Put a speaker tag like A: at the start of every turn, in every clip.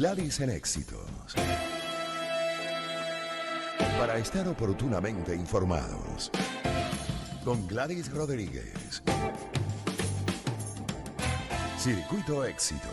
A: Gladys en Éxitos. Para estar oportunamente informados. Con Gladys Rodríguez. Circuito Éxitos.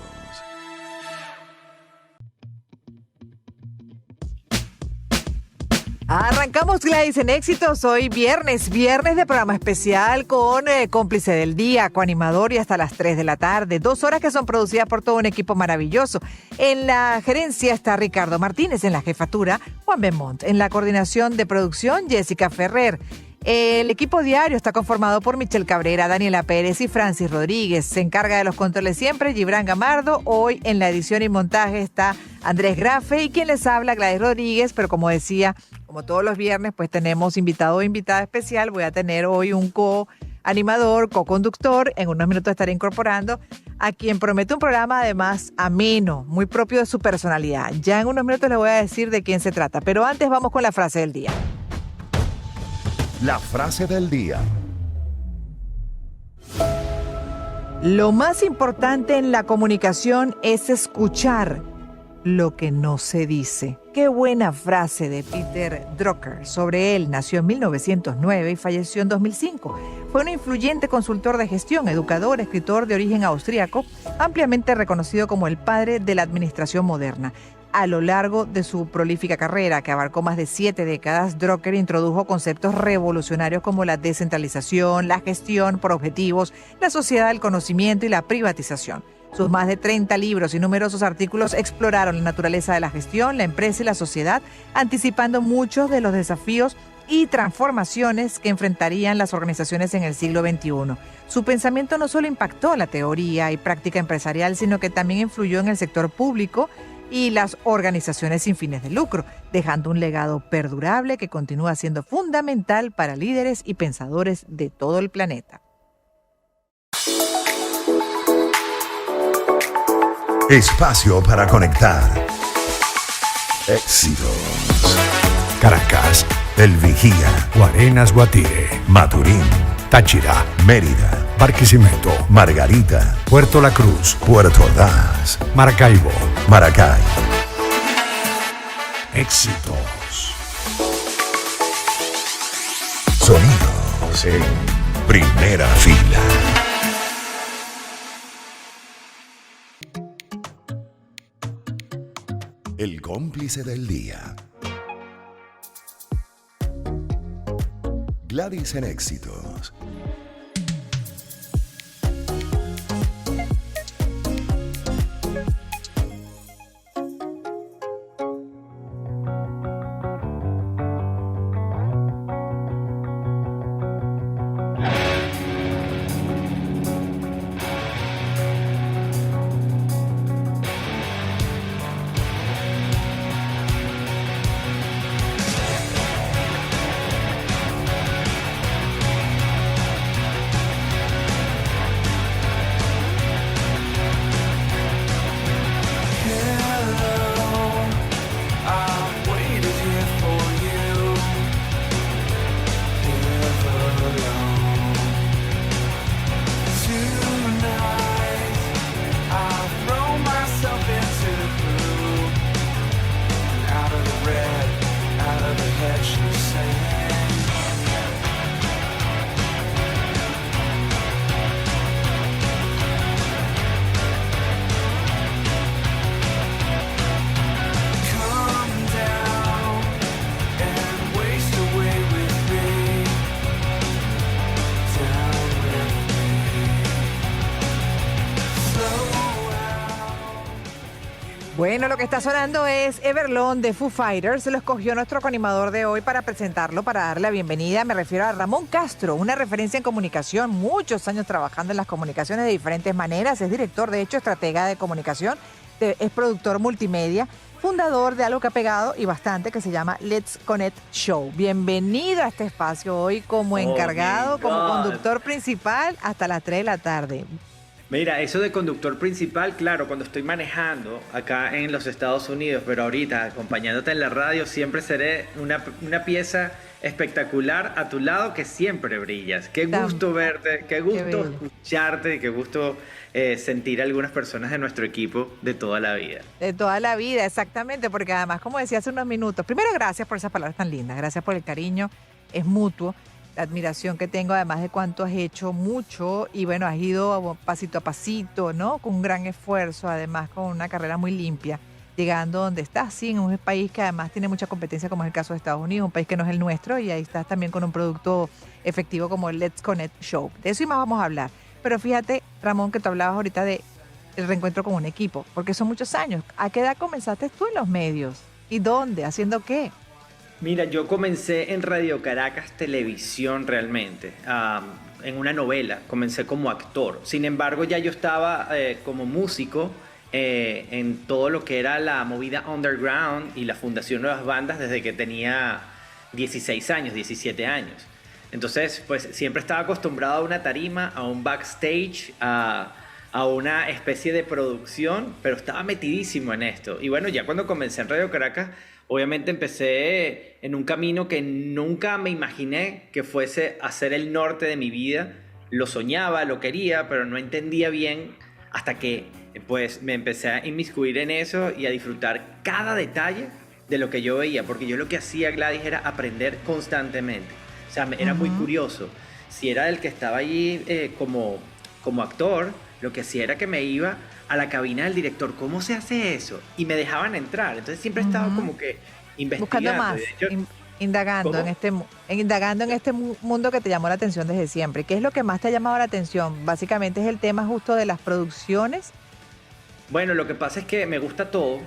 B: Arrancamos Gladys en Éxitos, hoy viernes de programa especial con Cómplice del Día, coanimador y hasta las 3 de la tarde. 2 horas que son producidas por todo un equipo maravilloso. En la gerencia está Ricardo Martínez, en la jefatura Juan Benmont, en la coordinación de producción Jessica Ferrer. El equipo diario está conformado por Michelle Cabrera, Daniela Pérez y Francis Rodríguez. Se encarga de los controles siempre Gibran Gamardo. Hoy en la edición y montaje está Andrés Grafe y quien les habla Gladys Rodríguez. Pero como decía, como todos los viernes, pues tenemos invitado o invitada especial. Voy a tener hoy un co-animador, co-conductor. En unos minutos estaré incorporando a quien promete un programa además ameno, muy propio de su personalidad. Ya en unos minutos les voy a decir de quién se trata. Pero antes vamos con la frase del día.
A: La frase del día.
B: Lo más importante en la comunicación es escuchar lo que no se dice. Qué buena frase de Peter Drucker. Sobre él, nació en 1909 y falleció en 2005. Fue un influyente consultor de gestión, educador, escritor de origen austríaco, ampliamente reconocido como el padre de la administración moderna. A lo largo de su prolífica carrera, que abarcó más de 7 décadas, Drucker introdujo conceptos revolucionarios como la descentralización, la gestión por objetivos, la sociedad del conocimiento y la privatización. Sus más de 30 libros y numerosos artículos exploraron la naturaleza de la gestión, la empresa y la sociedad, anticipando muchos de los desafíos y transformaciones que enfrentarían las organizaciones en el siglo XXI. Su pensamiento no solo impactó la teoría y práctica empresarial, sino que también influyó en el sector público y las organizaciones sin fines de lucro, dejando un legado perdurable que continúa siendo fundamental para líderes y pensadores de todo el planeta.
A: Espacio para conectar. Éxitos.
C: Caracas,
A: El Vigía.
C: Guarenas, Guatire,
A: Maturín.
C: Táchira,
A: Mérida.
C: Barquisimeto,
A: Margarita.
C: Puerto La Cruz,
A: Puerto Ordaz.
C: Maracaibo.
A: Maracay.
C: Éxitos.
A: Sonidos en primera fila. El cómplice del día. Gladys en Éxitos.
B: Bueno, lo que está sonando es Everlong de Foo Fighters. Se lo escogió nuestro coanimador de hoy para presentarlo, para darle la bienvenida. Me refiero a Ramón Castro, una referencia en comunicación, muchos años trabajando en las comunicaciones de diferentes maneras. Es director, de hecho, estratega de comunicación, es productor multimedia, fundador de algo que ha pegado y bastante, que se llama Let's Connect Show. Bienvenido a este espacio hoy como encargado, como conductor principal hasta las 3 de la tarde.
D: Mira, eso de conductor principal, claro, cuando estoy manejando acá en los Estados Unidos, pero ahorita acompañándote en la radio siempre seré una pieza espectacular a tu lado que siempre brillas. Qué gusto verte, qué gusto escucharte, qué gusto sentir a algunas personas de nuestro equipo de toda la vida.
B: De toda la vida, exactamente, porque además, como decía hace unos minutos, primero gracias por esas palabras tan lindas, gracias por el cariño, es mutuo, la admiración que tengo, además de cuánto has hecho mucho y bueno, has ido pasito a pasito, ¿no? Con un gran esfuerzo, además con una carrera muy limpia, llegando donde estás, sí, en un país que además tiene mucha competencia como es el caso de Estados Unidos, un país que no es el nuestro y ahí estás también con un producto efectivo como el Let's Connect Show. De eso y más vamos a hablar. Pero fíjate, Ramón, que tú hablabas ahorita de el reencuentro con un equipo, porque son muchos años. ¿A qué edad comenzaste tú en los medios? ¿Y dónde? ¿Haciendo qué?
D: Mira, yo comencé en Radio Caracas Televisión realmente, en una novela, comencé como actor. Sin embargo, ya yo estaba como músico en todo lo que era la movida underground y la fundación Nuevas Bandas desde que tenía 16 años, 17 años. Entonces, pues siempre estaba acostumbrado a una tarima, a un backstage, a una especie de producción, pero estaba metidísimo en esto. Y bueno, ya cuando comencé en Radio Caracas, obviamente empecé en un camino que nunca me imaginé que fuese a ser el norte de mi vida. Lo soñaba, lo quería, pero no entendía bien hasta que pues me empecé a inmiscuir en eso y a disfrutar cada detalle de lo que yo veía, porque yo lo que hacía, Gladys, era aprender constantemente. O sea, era muy curioso. Si era el que estaba allí como actor, lo que hacía era que me iba a la cabina del director. ¿Cómo se hace eso? Y me dejaban entrar. Entonces siempre estaba como que investigando.
B: Buscando más, indagando en este mundo que te llamó la atención desde siempre. ¿Qué es lo que más te ha llamado la atención? Básicamente es el tema justo de las producciones.
D: Bueno, lo que pasa es que me gusta todo,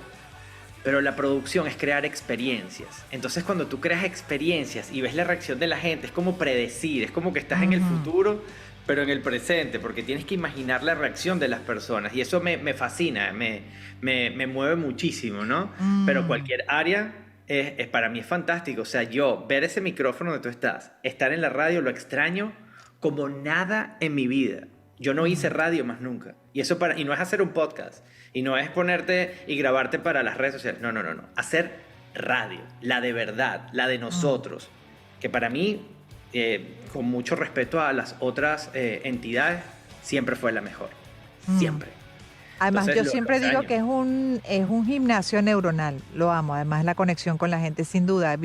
D: pero la producción es crear experiencias. Entonces cuando tú creas experiencias y ves la reacción de la gente, es como predecir, es como que estás en el futuro, pero en el presente, porque tienes que imaginar la reacción de las personas. Y eso me fascina, me mueve muchísimo, ¿no? Pero cualquier área para mí es fantástico. O sea, yo ver ese micrófono donde tú estás, estar en la radio, lo extraño como nada en mi vida. Yo no hice radio más nunca. Y no es hacer un podcast. Y no es ponerte y grabarte para las redes sociales. No. Hacer radio. La de verdad. La de nosotros. Que para mí, con mucho respeto a las otras entidades, siempre fue la mejor. Siempre.
B: Además,
D: Entonces,
B: yo siempre digo que es un gimnasio neuronal. Lo amo. Además, la conexión con la gente, sin duda.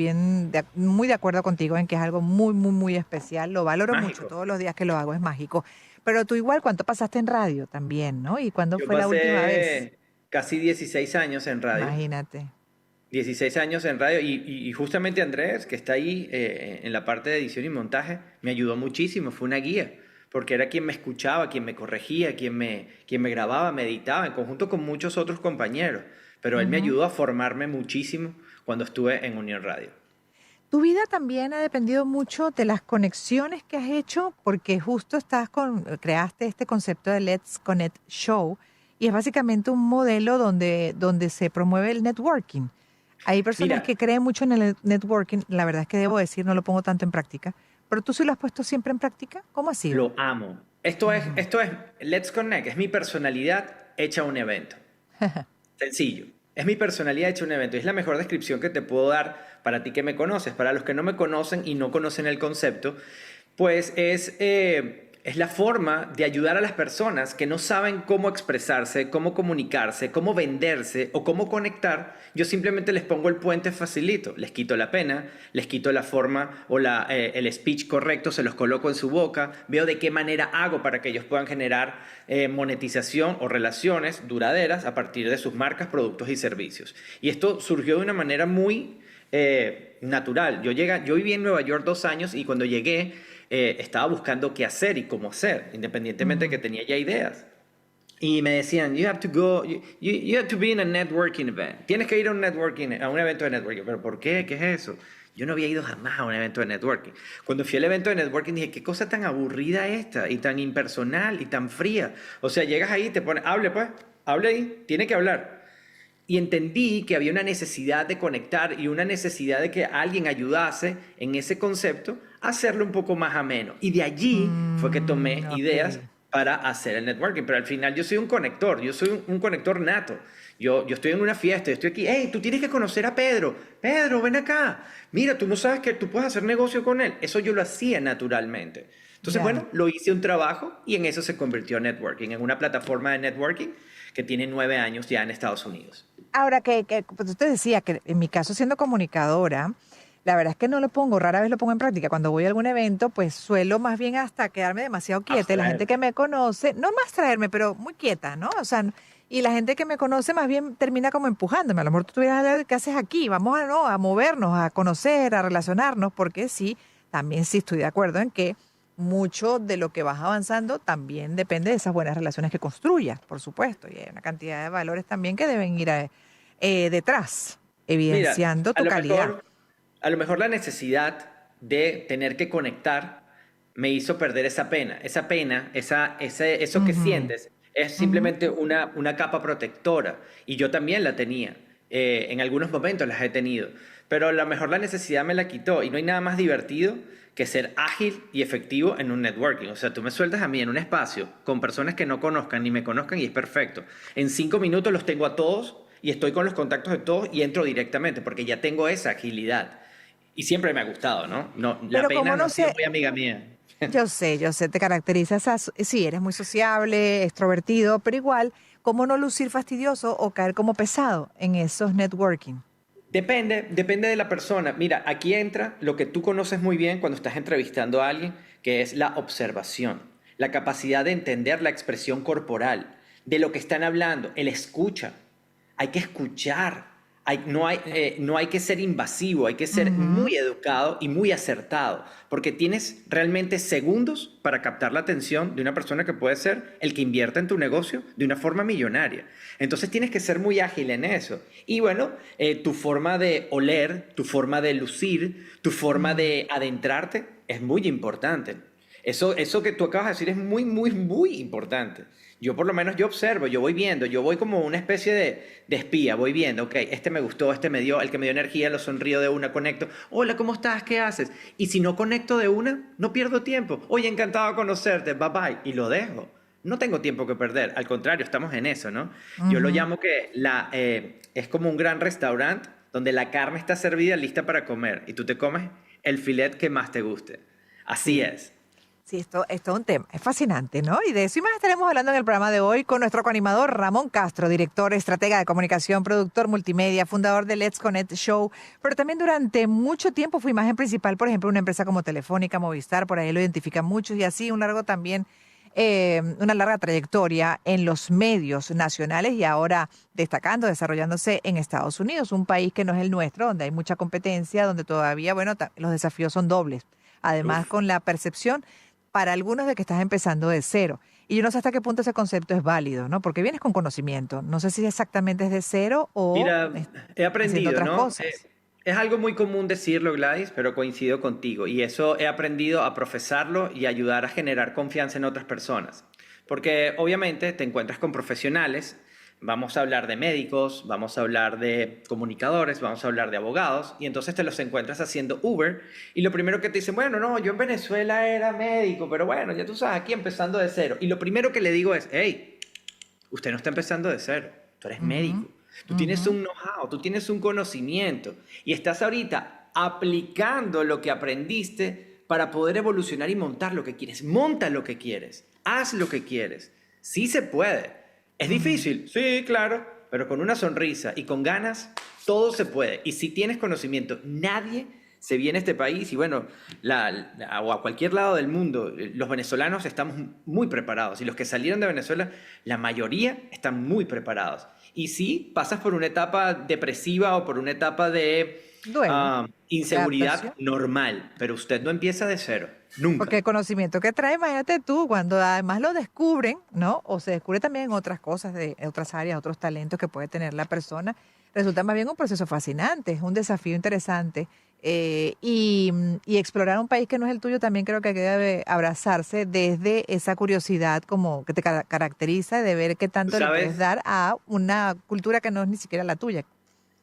B: Muy de acuerdo contigo en que es algo muy, muy, muy especial. Lo valoro mucho. Todos los días que lo hago es mágico. Pero tú igual, ¿cuánto pasaste en radio también, no? ¿Y cuándo fue la última vez?
D: Casi 16 años en radio.
B: Imagínate.
D: 16 años en radio y justamente Andrés, que está ahí en la parte de edición y montaje, me ayudó muchísimo, fue una guía, porque era quien me escuchaba, quien me corregía, quien me grababa, me editaba, en conjunto con muchos otros compañeros. Pero él me ayudó a formarme muchísimo cuando estuve en Unión Radio.
B: Tu vida también ha dependido mucho de las conexiones que has hecho, porque justo creaste este concepto de Let's Connect Show, y es básicamente un modelo donde se promueve el networking. Hay personas que creen mucho en el networking, la verdad es que debo decir, no lo pongo tanto en práctica, pero tú sí lo has puesto siempre en práctica. ¿Cómo ha sido?
D: Lo amo. Esto es Let's Connect, es mi personalidad hecha un evento. Sencillo. Es mi personalidad hecha un evento. Es la mejor descripción que te puedo dar para ti que me conoces. Para los que no me conocen y no conocen el concepto, pues es la forma de ayudar a las personas que no saben cómo expresarse, cómo comunicarse, cómo venderse o cómo conectar. Yo simplemente les pongo el puente facilito. Les quito la pena, les quito la forma o el speech correcto, se los coloco en su boca. Veo de qué manera hago para que ellos puedan generar monetización o relaciones duraderas a partir de sus marcas, productos y servicios. Y esto surgió de una manera muy natural. Yo viví en Nueva York 2 años y cuando llegué estaba buscando qué hacer y cómo hacer, independientemente de que tenía ya ideas. Y me decían, you have to be in a networking event. Tienes que ir a un evento de networking. ¿Pero por qué? ¿Qué es eso? Yo no había ido jamás a un evento de networking. Cuando fui al evento de networking dije, qué cosa tan aburrida esta, y tan impersonal, y tan fría. O sea, llegas ahí y te pones, hable ahí, tiene que hablar. Y entendí que había una necesidad de conectar y una necesidad de que alguien ayudase en ese concepto a hacerlo un poco más ameno. Y de allí fue que tomé ideas para hacer el networking. Pero al final yo soy un conector, yo soy un conector nato. Yo estoy en una fiesta, yo estoy aquí, hey, tú tienes que conocer a Pedro. Pedro, ven acá. Mira, tú no sabes que tú puedes hacer negocio con él. Eso yo lo hacía naturalmente. Entonces,
B: Ya.
D: bueno, lo hice un trabajo y en eso se convirtió networking, en una plataforma de networking que tiene 9 años ya en Estados Unidos.
B: Ahora pues usted decía que en mi caso siendo comunicadora, la verdad es que no lo pongo, rara vez lo pongo en práctica. Cuando voy a algún evento, pues suelo más bien hasta quedarme demasiado quieta. Y la gente
D: Abstraerte.
B: que me conoce, no más traerme, pero muy quieta, ¿no? O sea, y la gente que me conoce más bien termina como empujándome. A lo mejor tú tuvieras a ver qué haces aquí, vamos a, ¿no? a movernos, a conocer, a relacionarnos, porque sí, también sí estoy de acuerdo en que mucho de lo que vas avanzando también depende de esas buenas relaciones que construyas, por supuesto. Y hay una cantidad de valores también que deben ir detrás,
D: Mira,
B: evidenciando
D: a
B: tu
D: lo
B: calidad.
D: mejor, a lo mejor la necesidad de tener que conectar me hizo perder esa pena. Esa pena, eso que
B: Ujú,
D: sientes, es
B: ujú.
D: simplemente una capa protectora. Y yo también la tenía. En algunos momentos las he tenido. Pero a lo mejor la necesidad me la quitó. Y no hay nada más divertido que ser ágil y efectivo en un networking. O sea, tú me sueltas a mí en un espacio con personas que no conozcan ni me conozcan y es perfecto. En 5 minutos los tengo a todos y estoy con los contactos de todos y entro directamente porque ya tengo esa agilidad. Y siempre me ha gustado, ¿no? No, la
B: Pero
D: pena
B: como
D: no
B: no
D: ha sido
B: sé,
D: muy amiga mía.
B: yo sé, te caracterizas, sí, eres muy sociable, extrovertido, pero igual, ¿cómo no lucir fastidioso o caer como pesado en esos networking?
D: Depende de la persona. Mira, aquí entra lo que tú conoces muy bien cuando estás entrevistando a alguien, que es la observación, la capacidad de entender la expresión corporal, de lo que están hablando, el escucha. Hay que escuchar. No hay que ser invasivo, hay que ser
B: Ujú.
D: muy educado y muy acertado, porque tienes realmente segundos para captar la atención de una persona que puede ser el que invierta en tu negocio de una forma millonaria. Entonces tienes que ser muy ágil en eso. Y bueno, tu forma de oler, tu forma de lucir, tu forma
B: Mm.
D: de adentrarte es muy importante. Eso que tú acabas de decir es muy, muy, muy importante. Yo por lo menos yo observo, yo voy viendo, yo voy como una especie de espía, voy viendo, ok, este me gustó, este me dio, el que me dio energía, lo sonrío de una, conecto, hola, ¿cómo estás? ¿Qué haces? Y si no conecto de una, no pierdo tiempo. Oye, encantado de conocerte, bye bye, y lo dejo. No tengo tiempo que perder, al contrario, estamos en eso, ¿no? Yo lo
B: Ujú.
D: llamo que es como un gran restaurante donde la carne está servida, lista para comer, y tú te comes el filet que más te guste. Así
B: Sí.
D: es.
B: Sí, esto es un tema, es fascinante, ¿no? Y de eso y más estaremos hablando en el programa de hoy con nuestro coanimador Ramón Castro, director, estratega de comunicación, productor multimedia, fundador de Let's Connect Show, pero también durante mucho tiempo fue imagen principal, por ejemplo, una empresa como Telefónica, Movistar, por ahí lo identifican muchos y así una larga trayectoria en los medios nacionales y ahora destacando, desarrollándose en Estados Unidos, un país que no es el nuestro, donde hay mucha competencia, donde todavía, bueno, los desafíos son dobles. Además,
D: Uf.
B: con la percepción para algunos de que estás empezando de cero. Y yo no sé hasta qué punto ese concepto es válido, ¿no? Porque vienes con conocimiento. No sé si exactamente es de cero o
D: Mira, he
B: haciendo
D: aprendido,
B: otras
D: ¿no?
B: cosas.
D: Es algo muy común decirlo, Gladys, pero coincido contigo. Y eso he aprendido a profesarlo y ayudar a generar confianza en otras personas. Porque obviamente te encuentras con profesionales, vamos a hablar de médicos, vamos a hablar de comunicadores, vamos a hablar de abogados, y entonces te los encuentras haciendo Uber, y lo primero que te dicen, bueno, no, yo en Venezuela era médico, pero bueno, ya tú sabes, aquí empezando de cero. Y lo primero que le digo es, hey, usted no está empezando de cero, tú eres
B: Ujú,
D: médico, tú tienes
B: ujú.
D: un know-how, tú tienes un conocimiento y estás ahorita aplicando lo que aprendiste para poder evolucionar y montar lo que quieres. Monta lo que quieres, haz lo que quieres. Sí se puede. ¿Es
B: Mm.
D: difícil? Sí, claro, pero con una sonrisa y con ganas, todo se puede. Y si tienes conocimiento, nadie se viene a este país y bueno, o a cualquier lado del mundo, los venezolanos estamos muy preparados y los que salieron de Venezuela, la mayoría están muy preparados. Y sí, pasas por una etapa depresiva o por una etapa de
B: Duelo, de
D: inseguridad
B: adaptación.
D: normal, pero usted no empieza de cero, nunca.
B: Porque el conocimiento que trae, imagínate tú, cuando además lo descubren, ¿no? O se descubre también en otras cosas, en otras áreas, otros talentos que puede tener la persona, resulta más bien un proceso fascinante, es un desafío interesante. Y explorar un país que no es el tuyo también creo que debe abrazarse desde esa curiosidad como que te caracteriza de ver qué
D: Tú
B: tanto le puedes
D: sabes,
B: dar a una cultura que no es ni siquiera la tuya.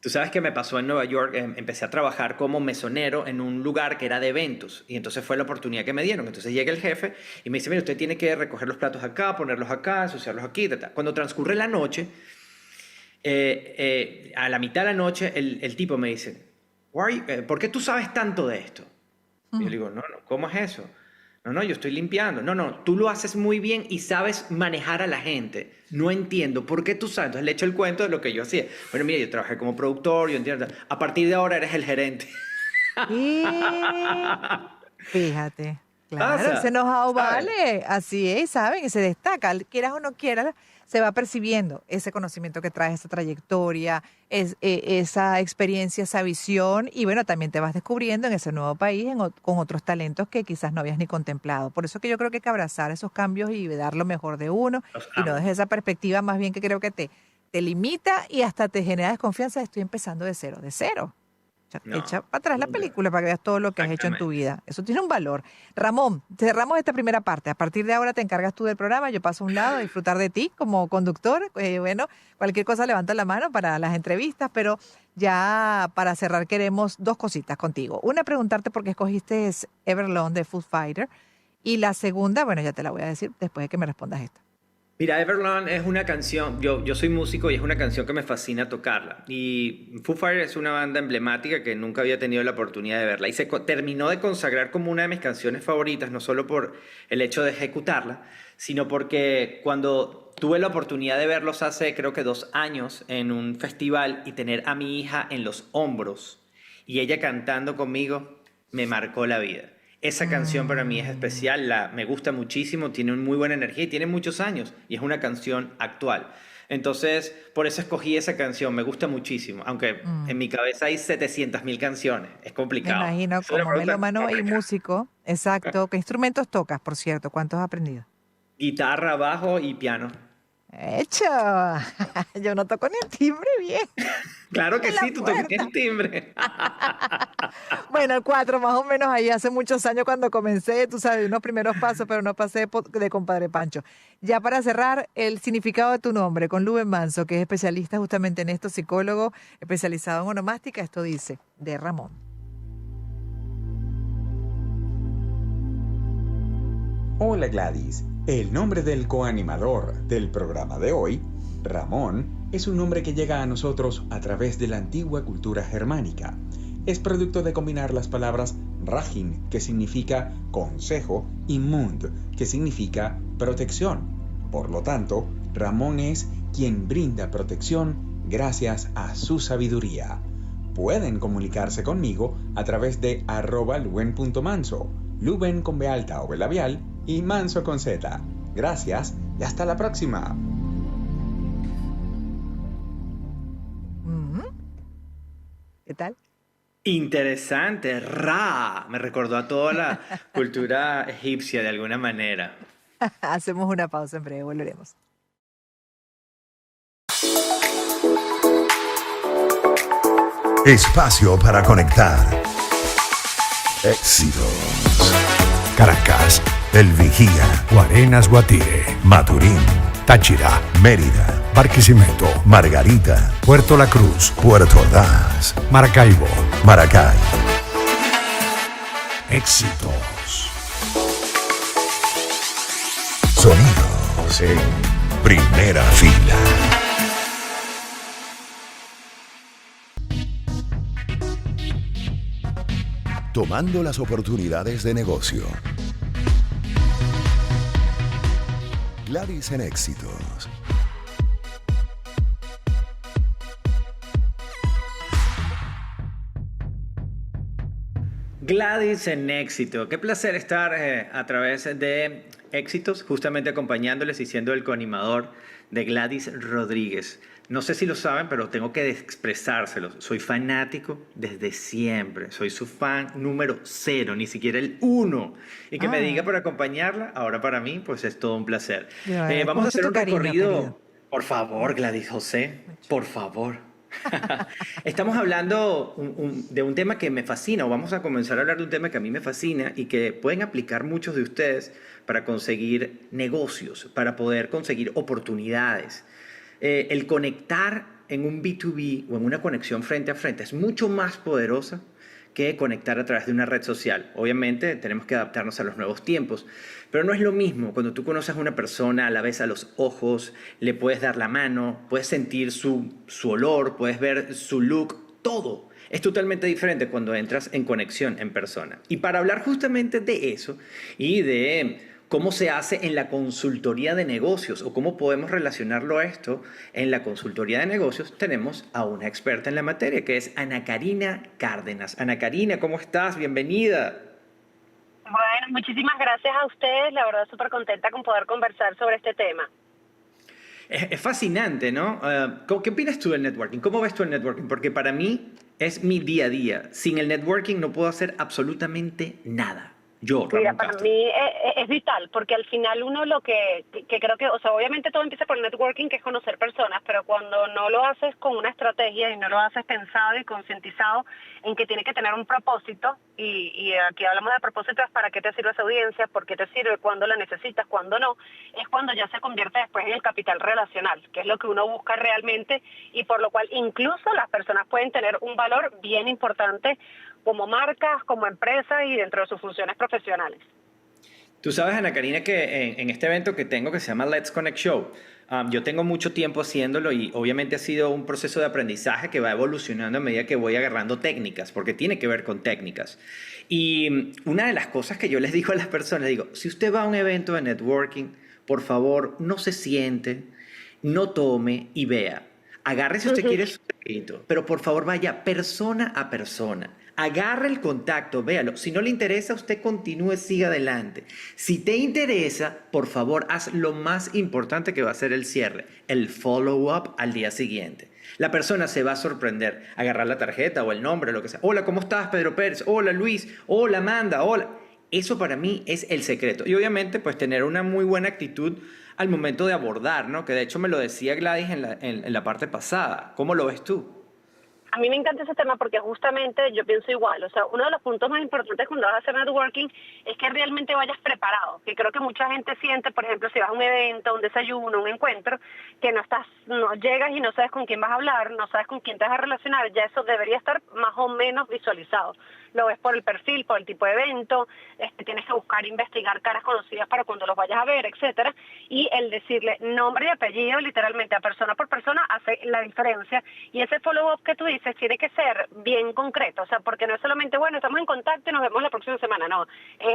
D: Tú sabes que me pasó en Nueva York, empecé a trabajar como mesonero en un lugar que era de eventos y entonces fue la oportunidad que me dieron. Entonces llega el jefe y me dice, mire, usted tiene que recoger los platos acá, ponerlos acá, ensuciarlos aquí, ta, ta. Cuando transcurre la noche, a la mitad de la noche, el tipo me dice, ¿Por qué tú sabes tanto de esto? Y yo le
B: Mm.
D: digo, no, no, ¿cómo es eso? No, yo estoy limpiando. No, tú lo haces muy bien y sabes manejar a la gente. No entiendo por qué tú sabes. Entonces le echo el cuento de lo que yo hacía. Bueno, mira, yo trabajé como productor, yo entiendo. A partir de ahora eres el gerente.
B: Y fíjate, claro, ese
D: Pasa,
B: know-how
D: ¿sabes?
B: vale, así es, ¿saben? Y se destaca, quieras o no quieras, se va percibiendo ese conocimiento que traes, esa trayectoria, esa experiencia, esa visión, y bueno, también te vas descubriendo en ese nuevo país con otros talentos que quizás no habías ni contemplado. Por eso que yo creo que hay que abrazar esos cambios y dar lo mejor de uno,
D: Los
B: y no
D: amo.
B: desde esa perspectiva más bien que creo que te limita y hasta te genera desconfianza, estoy empezando de cero, de cero. Echa
D: No,
B: para atrás la
D: nunca.
B: película para que veas todo lo que has hecho en tu
D: Exactamente.
B: vida. Eso tiene un valor. Ramón, cerramos esta primera parte. A partir de ahora te encargas tú del programa. Yo paso a un lado a disfrutar de ti como conductor. Bueno, cualquier cosa levanta la mano para las entrevistas, pero ya para cerrar queremos dos cositas contigo. Una, preguntarte por qué escogiste Everlong de Foo Fighter. Y la segunda, bueno, ya te la voy a decir después de que me respondas esta.
D: Mira, Everlong es una canción, yo soy músico y es una canción que me fascina tocarla. Y Foo Fighters es una banda emblemática que nunca había tenido la oportunidad de verla. Y terminó de consagrar como una de mis canciones favoritas, no solo por el hecho de ejecutarla, sino porque cuando tuve la oportunidad de verlos hace creo que 2 años en un festival y tener a mi hija en los hombros y ella cantando conmigo, me marcó la vida. Esa canción para mí es
B: Mm,
D: especial, me gusta muchísimo, tiene muy buena energía y tiene muchos años y es una canción actual. Entonces, por eso escogí esa canción, me gusta muchísimo, aunque
B: mm.
D: en mi cabeza hay 700.000 canciones, es
B: Me
D: complicado.
B: imagino
D: Es una
B: como
D: pregunta
B: melómano y
D: complicada.
B: músico. Exacto. ¿Qué instrumentos tocas, por cierto? ¿Cuántos has aprendido?
D: Guitarra, bajo y piano.
B: Hecho. Yo no toco ni el timbre bien
D: Claro que
B: en la
D: sí, tú tocaste
B: puerta.
D: el timbre.
B: Bueno, el cuatro, más o menos ahí hace muchos años cuando comencé, tú sabes, unos primeros pasos, pero no pasé de compadre Pancho. Ya para cerrar, el significado de tu nombre con Luben Manso, que es especialista justamente en esto, psicólogo especializado en onomástica, esto dice, de Ramón.
E: Hola Gladys, el nombre del coanimador del programa de hoy, Ramón, es un nombre que llega a nosotros a través de la antigua cultura germánica. Es producto de combinar las palabras Ragin, que significa consejo, y Mund, que significa protección. Por lo tanto, Ramón es quien brinda protección gracias a su sabiduría. Pueden comunicarse conmigo a través de @luben.manso, Luben con B alta o B labial y Manso con Z. Gracias y hasta la próxima.
B: Mm, ¿Qué tal?
D: Interesante, Ra. Me recordó a toda la cultura egipcia de alguna manera.
B: Hacemos una pausa en breve, volveremos.
A: Espacio para conectar. Éxitos.
C: Caracas,
A: El Vigía.
C: Guarenas, Guatire,
A: Maturín.
C: Táchira,
A: Mérida.
C: Barquisimeto,
A: Margarita.
C: Puerto La Cruz,
A: Puerto Ordaz.
C: Maracaibo.
A: Maracay.
C: Éxitos.
A: Sonidos en primera fila. Tomando las oportunidades de negocio. Gladys en éxitos.
D: Gladys en éxito. Qué placer estar a través de éxitos, justamente acompañándoles y siendo el coanimador de Gladys Rodríguez. No sé si lo saben, pero tengo que expresárselos. Soy fanático desde siempre. Soy su fan número 0, ni siquiera el 1. Y que me diga
B: Ah,
D: por acompañarla, ahora para mí, pues es todo un placer.
B: yo agradezco
D: Vamos a
B: mucho
D: hacer
B: tu
D: un
B: cariño, querido.
D: recorrido. Por favor, Gladys José,
B: Mucho.
D: por favor. Estamos hablando de un tema que me fascina, o vamos a comenzar a hablar de un tema que a mí me fascina y que pueden aplicar muchos de ustedes para conseguir negocios, para poder conseguir oportunidades. El conectar en un B2B o en una conexión frente a frente es mucho más poderosa que conectar a través de una red social. Obviamente tenemos que adaptarnos a los nuevos tiempos, pero no es lo mismo cuando tú conoces a una persona, a la ves a los ojos, le puedes dar la mano, puedes sentir su olor, puedes ver su look, todo. es totalmente diferente cuando entras en conexión en persona. Y para hablar justamente de eso y de cómo se hace en la consultoría de negocios o cómo podemos relacionarlo a esto en la consultoría de negocios, tenemos a una experta en la materia que es Ana Karina Cárdenas. Ana Karina, ¿cómo estás? Bienvenida.
F: Bueno, muchísimas gracias a ustedes. La verdad, súper contenta con poder conversar sobre este tema.
D: Es fascinante, ¿no? ¿Qué opinas tú del networking? ¿Cómo ves tú el networking? Porque para mí es mi día a día. Sin el networking no puedo hacer absolutamente nada. Yo,
F: Mira,
D: Ramón
F: para
D: Castro.
F: mí es vital, porque al final uno lo que creo que, o sea, obviamente todo empieza por el networking, que es conocer personas, pero cuando no lo haces con una estrategia y no lo haces pensado y concientizado en que tiene que tener un propósito, y aquí hablamos de propósito, es para qué te sirve esa audiencia, por qué te sirve, cuándo la necesitas, cuándo no, es cuando ya se convierte después en el capital relacional, que es lo que uno busca realmente, y por lo cual incluso las personas pueden tener un valor bien importante como marcas, como empresas y dentro de sus funciones profesionales.
D: Tú sabes, Ana Karina, que en este evento que tengo que se llama Let's Connect Show, yo tengo mucho tiempo haciéndolo y obviamente ha sido un proceso de aprendizaje que va evolucionando a medida que voy agarrando técnicas, porque tiene que ver con técnicas. Y una de las cosas que yo les digo a las personas, digo, si usted va a un evento de networking, por favor, no se siente, no tome y vea. Agarre si usted quiere su traguito, pero por favor vaya persona a persona. Agarre el contacto, véalo. Si no le interesa, usted continúe, siga adelante. Si te interesa, por favor, haz lo más importante que va a ser el cierre, el follow-up al día siguiente. La persona se va a sorprender, agarrar la tarjeta o el nombre, lo que sea. Hola, ¿cómo estás, Pedro Pérez? Hola, Luis. Hola, Amanda. Hola. Eso para mí es el secreto. Y obviamente, pues tener una muy buena actitud al momento de abordar, ¿no? Que de hecho me lo decía Gladys en la parte pasada. ¿Cómo lo ves tú?
F: A mí me encanta ese tema porque justamente yo pienso igual, o sea, uno de los puntos más importantes cuando vas a hacer networking es que realmente vayas preparado, que creo que mucha gente siente, por ejemplo, si vas a un evento, un desayuno, un encuentro, que no llegas y no sabes con quién vas a hablar, no sabes con quién te vas a relacionar, ya eso debería estar más o menos visualizado. Lo ves por el perfil, por el tipo de evento, tienes que buscar, investigar caras conocidas para cuando los vayas a ver, etcétera, y el decirle nombre y apellido literalmente a persona por persona hace la diferencia, y ese follow-up que tú dices tiene que ser bien concreto, o sea, porque no es solamente, bueno, estamos en contacto y nos vemos la próxima semana, no,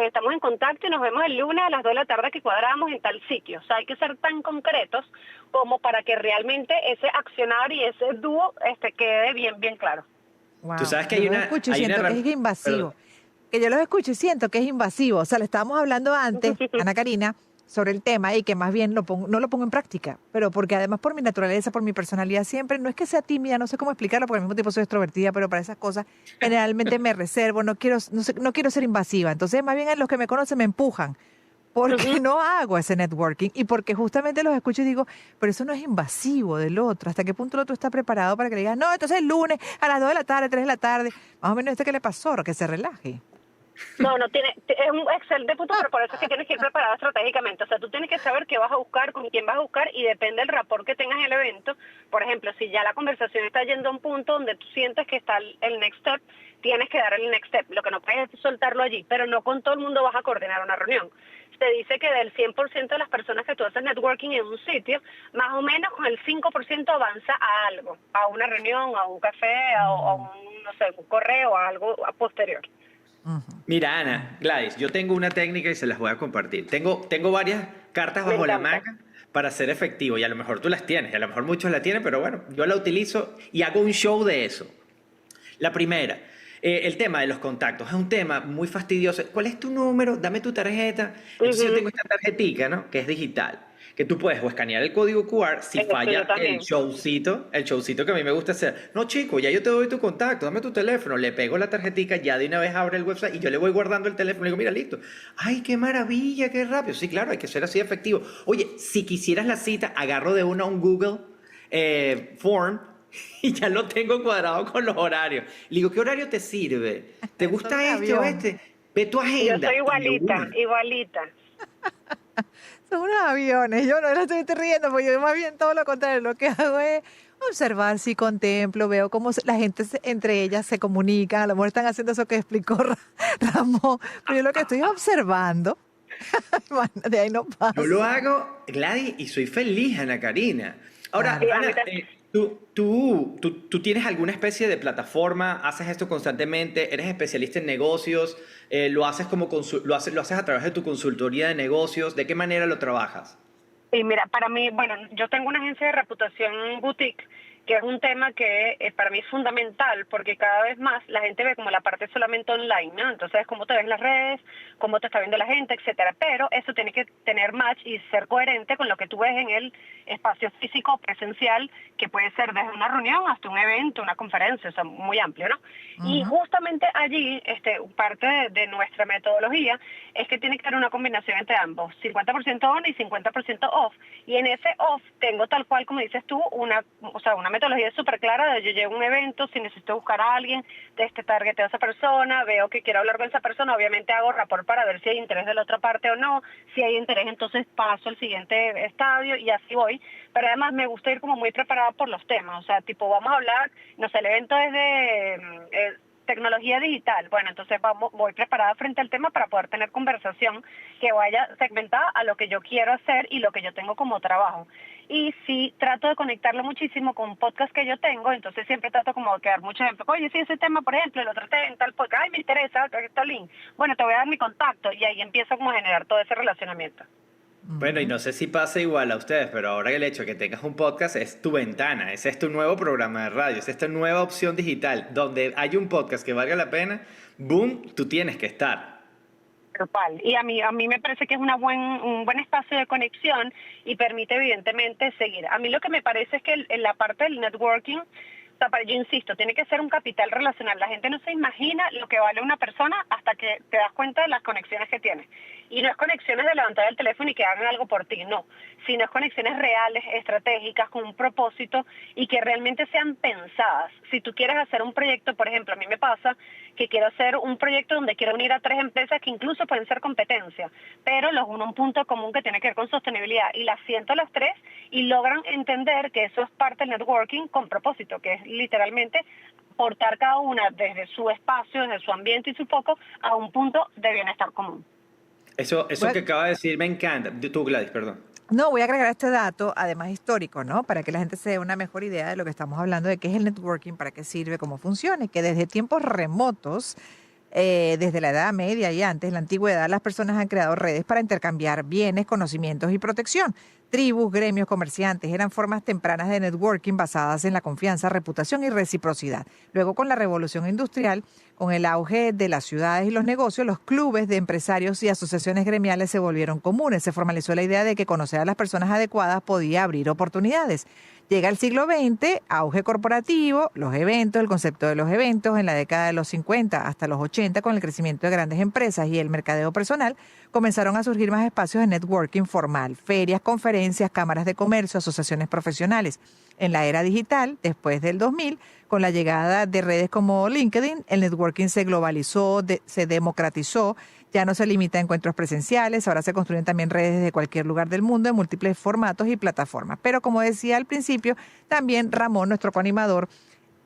F: estamos en contacto y nos vemos el lunes a las 2 de la tarde que cuadramos en tal sitio, o sea, hay que ser tan concretos como para que realmente ese accionar y ese dúo quede bien claro.
B: Wow.
D: Tú sabes que
B: Yo
D: hay
B: los
D: una...
B: escucho y
D: hay
B: siento
D: una
B: que es invasivo.
D: Perdón.
B: Que yo los escucho y siento que es invasivo. O sea, le estábamos hablando antes, Ana Karina, sobre el tema y que más bien no lo pongo en práctica. Pero porque además por mi naturaleza, por mi personalidad siempre, no es que sea tímida, no sé cómo explicarlo, porque al mismo tiempo soy extrovertida, pero para esas cosas generalmente me reservo, no quiero ser invasiva. Entonces más bien los que me conocen me empujan. Porque no hago ese networking y porque justamente los escucho y digo, pero eso no es invasivo del otro. ¿Hasta qué punto el otro está preparado para que le digas, no, entonces el lunes a las 2 de la tarde, 3 de la tarde? Más o menos ¿qué le pasó? Que se relaje.
F: No, es un excelente punto, pero por eso es que tienes que ir preparado estratégicamente. O sea, tú tienes que saber qué vas a buscar, con quién vas a buscar y depende del rapport que tengas en el evento. Por ejemplo, si ya la conversación está yendo a un punto donde tú sientes que está el next step, tienes que dar el next step. Lo que no puedes es soltarlo allí, pero no con todo el mundo vas a coordinar una reunión. Te dice que del 100% de las personas que tú haces networking en un sitio, más o menos con el 5% avanza a algo, a una reunión, a un café, a un, no sé, un correo, a algo posterior.
D: Mira, Ana, Gladys, yo tengo una técnica y se las voy a compartir. Tengo varias cartas bajo la manga para ser efectivo y a lo mejor tú las tienes, y a lo mejor muchos la tienen, pero bueno, yo la utilizo y hago un show de eso. La primera, el tema de los contactos es un tema muy fastidioso. ¿Cuál es tu número? Dame tu tarjeta. Entonces yo tengo esta tarjetica, ¿no? Que es digital, que tú puedes o escanear el código QR si falla el showcito que a mí me gusta hacer. No, chico, ya yo te doy tu contacto, dame tu teléfono, le pego la tarjetica, ya de una vez abre el website y yo le voy guardando el teléfono y digo, mira, listo. ¡Ay, qué maravilla, qué rápido! Sí, claro, hay que ser así efectivo. Oye, si quisieras la cita, agarro de una un Google Form y ya lo tengo cuadrado con los horarios. Le digo, ¿qué horario te sirve? ¿Te gusta este o este? Ve tu agenda.
F: Yo soy igualita.
B: Son unos aviones. Yo no estoy riendo, porque yo más bien todo lo contrario. Lo que hago es observar, sí contemplo, veo cómo la gente entre ellas se comunica. A lo mejor están haciendo eso que explicó Ramón. Pero yo lo que estoy es observando. De ahí no pasa.
D: Yo lo hago, Gladys, y soy feliz, Ana Karina. Ahora,
B: Claro.
D: Ana, ¿Tú tienes alguna especie de plataforma? ¿Haces esto constantemente? ¿Eres especialista en negocios? ¿Lo haces lo haces a través de tu consultoría de negocios? ¿De qué manera lo trabajas?
F: Y mira, para mí, bueno, yo tengo una agencia de reputación boutique, que es un tema que para mí es fundamental, porque cada vez más la gente ve como la parte solamente online, ¿no? Entonces, cómo te ves en las redes, cómo te está viendo la gente, etcétera. Pero eso tiene que tener match y ser coherente con lo que tú ves en el espacio físico presencial, que puede ser desde una reunión hasta un evento, una conferencia, o sea, muy amplio, ¿no? Y justamente allí, parte de nuestra metodología es que tiene que haber una combinación entre ambos, 50% on y 50% off. Y en ese off tengo tal cual, como dices tú, una metodología súper clara de yo llego a un evento, si necesito buscar a alguien, targeteo a esa persona, veo que quiero hablar con esa persona, obviamente hago rapport para ver si hay interés de la otra parte o no, si hay interés entonces paso al siguiente estadio y así voy, pero además me gusta ir como muy preparada por los temas, o sea, tipo vamos a hablar, no sé, el evento es de tecnología digital, bueno, entonces voy preparada frente al tema para poder tener conversación que vaya segmentada a lo que yo quiero hacer y lo que yo tengo como trabajo. Y sí trato de conectarlo muchísimo con podcast que yo tengo, entonces siempre trato como de quedar mucho ejemplo. Oye, sí, ese tema, por ejemplo, lo traté en tal podcast, ay, me interesa, aquí está el link. Bueno, te voy a dar mi contacto y ahí empiezo como a generar todo ese relacionamiento.
D: Bueno, y no sé si pasa igual a ustedes, pero ahora el hecho de que tengas un podcast es tu ventana, ese es tu nuevo programa de radio, es esta nueva opción digital, donde hay un podcast que valga la pena, boom, tú tienes que estar.
F: Total. Y a mí me parece que es un buen espacio de conexión y permite evidentemente seguir. A mí lo que me parece es que en la parte del networking, yo insisto, tiene que ser un capital relacional. La gente no se imagina lo que vale una persona hasta que te das cuenta de las conexiones que tiene. Y no es conexiones de levantar el teléfono y que hagan algo por ti, no. Sino es conexiones reales, estratégicas, con un propósito y que realmente sean pensadas. Si tú quieres hacer un proyecto, por ejemplo, a mí me pasa que quiero hacer un proyecto donde quiero unir a 3 empresas que incluso pueden ser competencia, pero los uno un punto común que tiene que ver con sostenibilidad. Y las siento las 3 y logran entender que eso es parte del networking con propósito, que es literalmente aportar cada una desde su espacio, desde su ambiente y su foco a un punto de bienestar común.
D: Eso que acaba de decir me encanta. Tú, Gladys, perdón.
B: No, voy a agregar este dato, además histórico, ¿no? Para que la gente se dé una mejor idea de lo que estamos hablando, de qué es el networking, para qué sirve, cómo funciona, y que desde tiempos remotos, desde la Edad Media y antes, en la antigüedad, las personas han creado redes para intercambiar bienes, conocimientos y protección. Tribus, gremios, comerciantes eran formas tempranas de networking basadas en la confianza, reputación y reciprocidad. Luego, con la revolución industrial, con el auge de las ciudades y los negocios, los clubes de empresarios y asociaciones gremiales se volvieron comunes. Se formalizó la idea de que conocer a las personas adecuadas podía abrir oportunidades. Llega el siglo XX, auge corporativo, los eventos, el concepto de los eventos en la década de los 50 hasta los 80, con el crecimiento de grandes empresas y el mercadeo personal, comenzaron a surgir más espacios de networking formal, ferias, conferencias, cámaras de comercio, asociaciones profesionales. En la era digital, después del 2000, con la llegada de redes como LinkedIn, el networking se globalizó, se democratizó, ya no se limita a encuentros presenciales, ahora se construyen también redes desde cualquier lugar del mundo en múltiples formatos y plataformas. Pero como decía al principio, también Ramón, nuestro coanimador,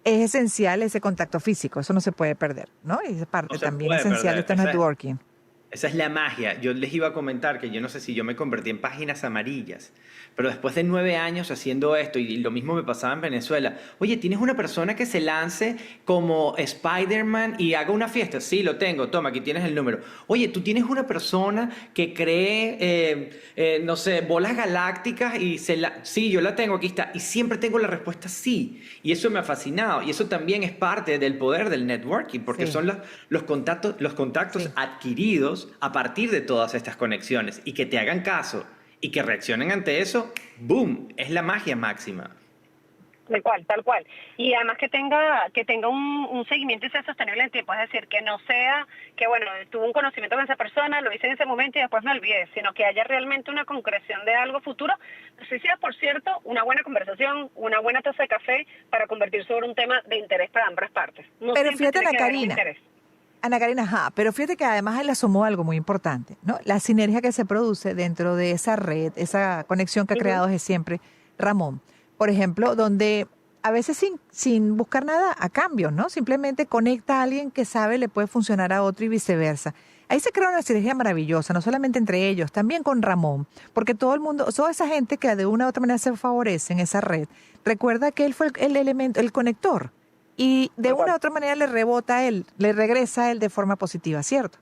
B: es esencial ese contacto físico, eso no se puede perder, ¿no? Y es parte también esencial de este networking.
D: Esa es la magia. Yo les iba a comentar que yo no sé si yo me convertí en páginas amarillas, pero después de 9 años haciendo esto, y lo mismo me pasaba en Venezuela, oye, ¿tienes una persona que se lance como Spider-Man y haga una fiesta? Sí, lo tengo, toma, aquí tienes el número. Oye, ¿tú tienes una persona que cree, no sé, bolas galácticas? Sí, yo la tengo, aquí está. Y siempre tengo la respuesta sí. Y eso me ha fascinado. Y eso también es parte del poder del networking, porque son los contactos adquiridos a partir de todas estas conexiones, y que te hagan caso y que reaccionen ante eso, ¡boom! Es la magia máxima.
F: Tal cual. Y además que tenga un seguimiento y sea sostenible en tiempo, es decir, que no sea que, bueno, tuve un conocimiento con esa persona, lo hice en ese momento y después me olvidé, sino que haya realmente una concreción de algo futuro. No sé si sea, por cierto, una buena conversación, una buena taza de café para convertir sobre un tema de interés para ambas partes. No. Pero fíjate,
B: Ana Karina, pero fíjate que además él asomó algo muy importante, ¿no? La sinergia que se produce dentro de esa red, esa conexión que ha creado desde siempre Ramón. Por ejemplo, donde a veces sin buscar nada a cambio, ¿no? Simplemente conecta a alguien que sabe le puede funcionar a otro y viceversa. Ahí se crea una sinergia maravillosa, no solamente entre ellos, también con Ramón, porque todo el mundo, toda esa gente que de una u otra manera se favorece en esa red, recuerda que él fue el elemento, el conector, y de una u otra manera le rebota a él, le regresa a él de forma positiva, ¿cierto?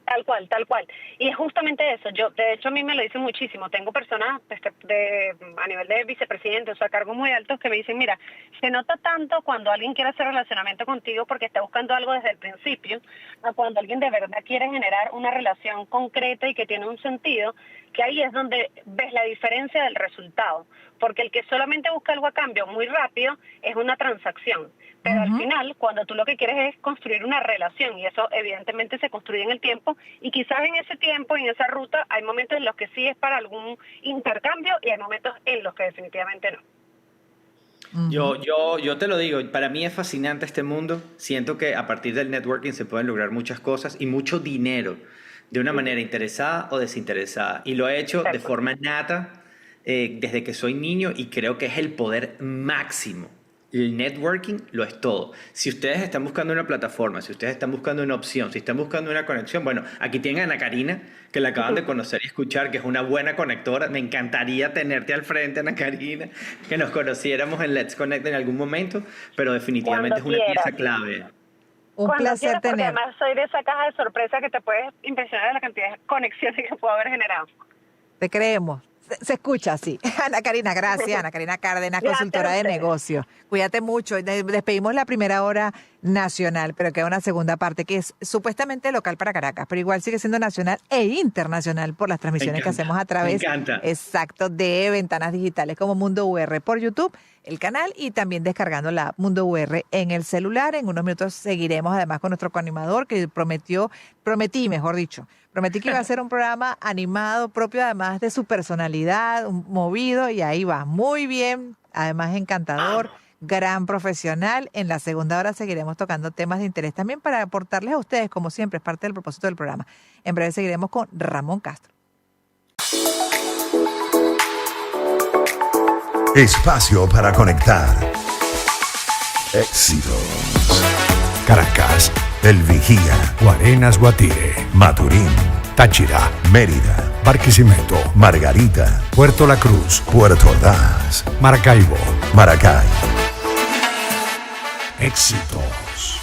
F: Tal cual, tal cual. Y es justamente eso. Yo, de hecho, a mí me lo dicen muchísimo. Tengo personas a nivel de vicepresidente, o sea, cargos muy altos, que me dicen, mira, se nota tanto cuando alguien quiere hacer relacionamiento contigo porque está buscando algo desde el principio, a cuando alguien de verdad quiere generar una relación concreta y que tiene un sentido, que ahí es donde ves la diferencia del resultado. Porque el que solamente busca algo a cambio muy rápido es una transacción. Pero al final, cuando tú lo que quieres es construir una relación, y eso evidentemente se construye en el tiempo, y quizás en ese tiempo, en esa ruta, hay momentos en los que sí es para algún intercambio y hay momentos en los que definitivamente no.
D: Yo te lo digo, para mí es fascinante este mundo. Siento que a partir del networking se pueden lograr muchas cosas y mucho dinero de una manera interesada o desinteresada. Y lo he hecho de forma nata desde que soy niño y creo que es el poder máximo. El networking lo es todo. Si ustedes están buscando una plataforma, si ustedes están buscando una opción, si están buscando una conexión, bueno, aquí tienen a Ana Karina, que la acaban de conocer y escuchar, que es una buena conectora. Me encantaría tenerte al frente, Ana Karina, que nos conociéramos en Let's Connect en algún momento, pero definitivamente
F: Cuando
D: es una
F: quieras.
D: pieza clave.
B: Un
F: Cuando
B: placer
F: quieras, porque
B: tener.
F: además soy de esa caja de sorpresa que te puedes impresionar de la cantidad de conexiones que puedo haber generado.
B: Te creemos. Se escucha así. Ana Karina, gracias. Ana Karina Cárdenas,
F: Gracias
B: consultora
F: a
B: de
F: ustedes.
B: negocios. Cuídate mucho. Despedimos la primera hora nacional, pero queda una segunda parte que es supuestamente local para Caracas, pero igual sigue siendo nacional e internacional por las transmisiones que hacemos a través, exacto, de ventanas digitales como Mundo UR por YouTube, el canal, y también descargando la app Mundo UR en el celular. En unos minutos seguiremos además con nuestro coanimador que prometí que iba a ser un programa animado propio además de su personalidad, movido, y ahí va, muy bien, además encantador, gran profesional. En la segunda hora seguiremos tocando temas de interés también para aportarles a ustedes, como siempre, es parte del propósito del programa. En breve seguiremos con Ramón Castro.
A: Espacio para conectar. Éxitos.
C: Caracas,
A: El Vigía.
C: Guarenas, Guatire,
A: Maturín.
C: Táchira,
A: Mérida.
C: Barquisimeto,
A: Margarita.
C: Puerto La Cruz,
A: Puerto Ordaz.
C: Maracaibo.
A: Maracay.
C: Éxitos.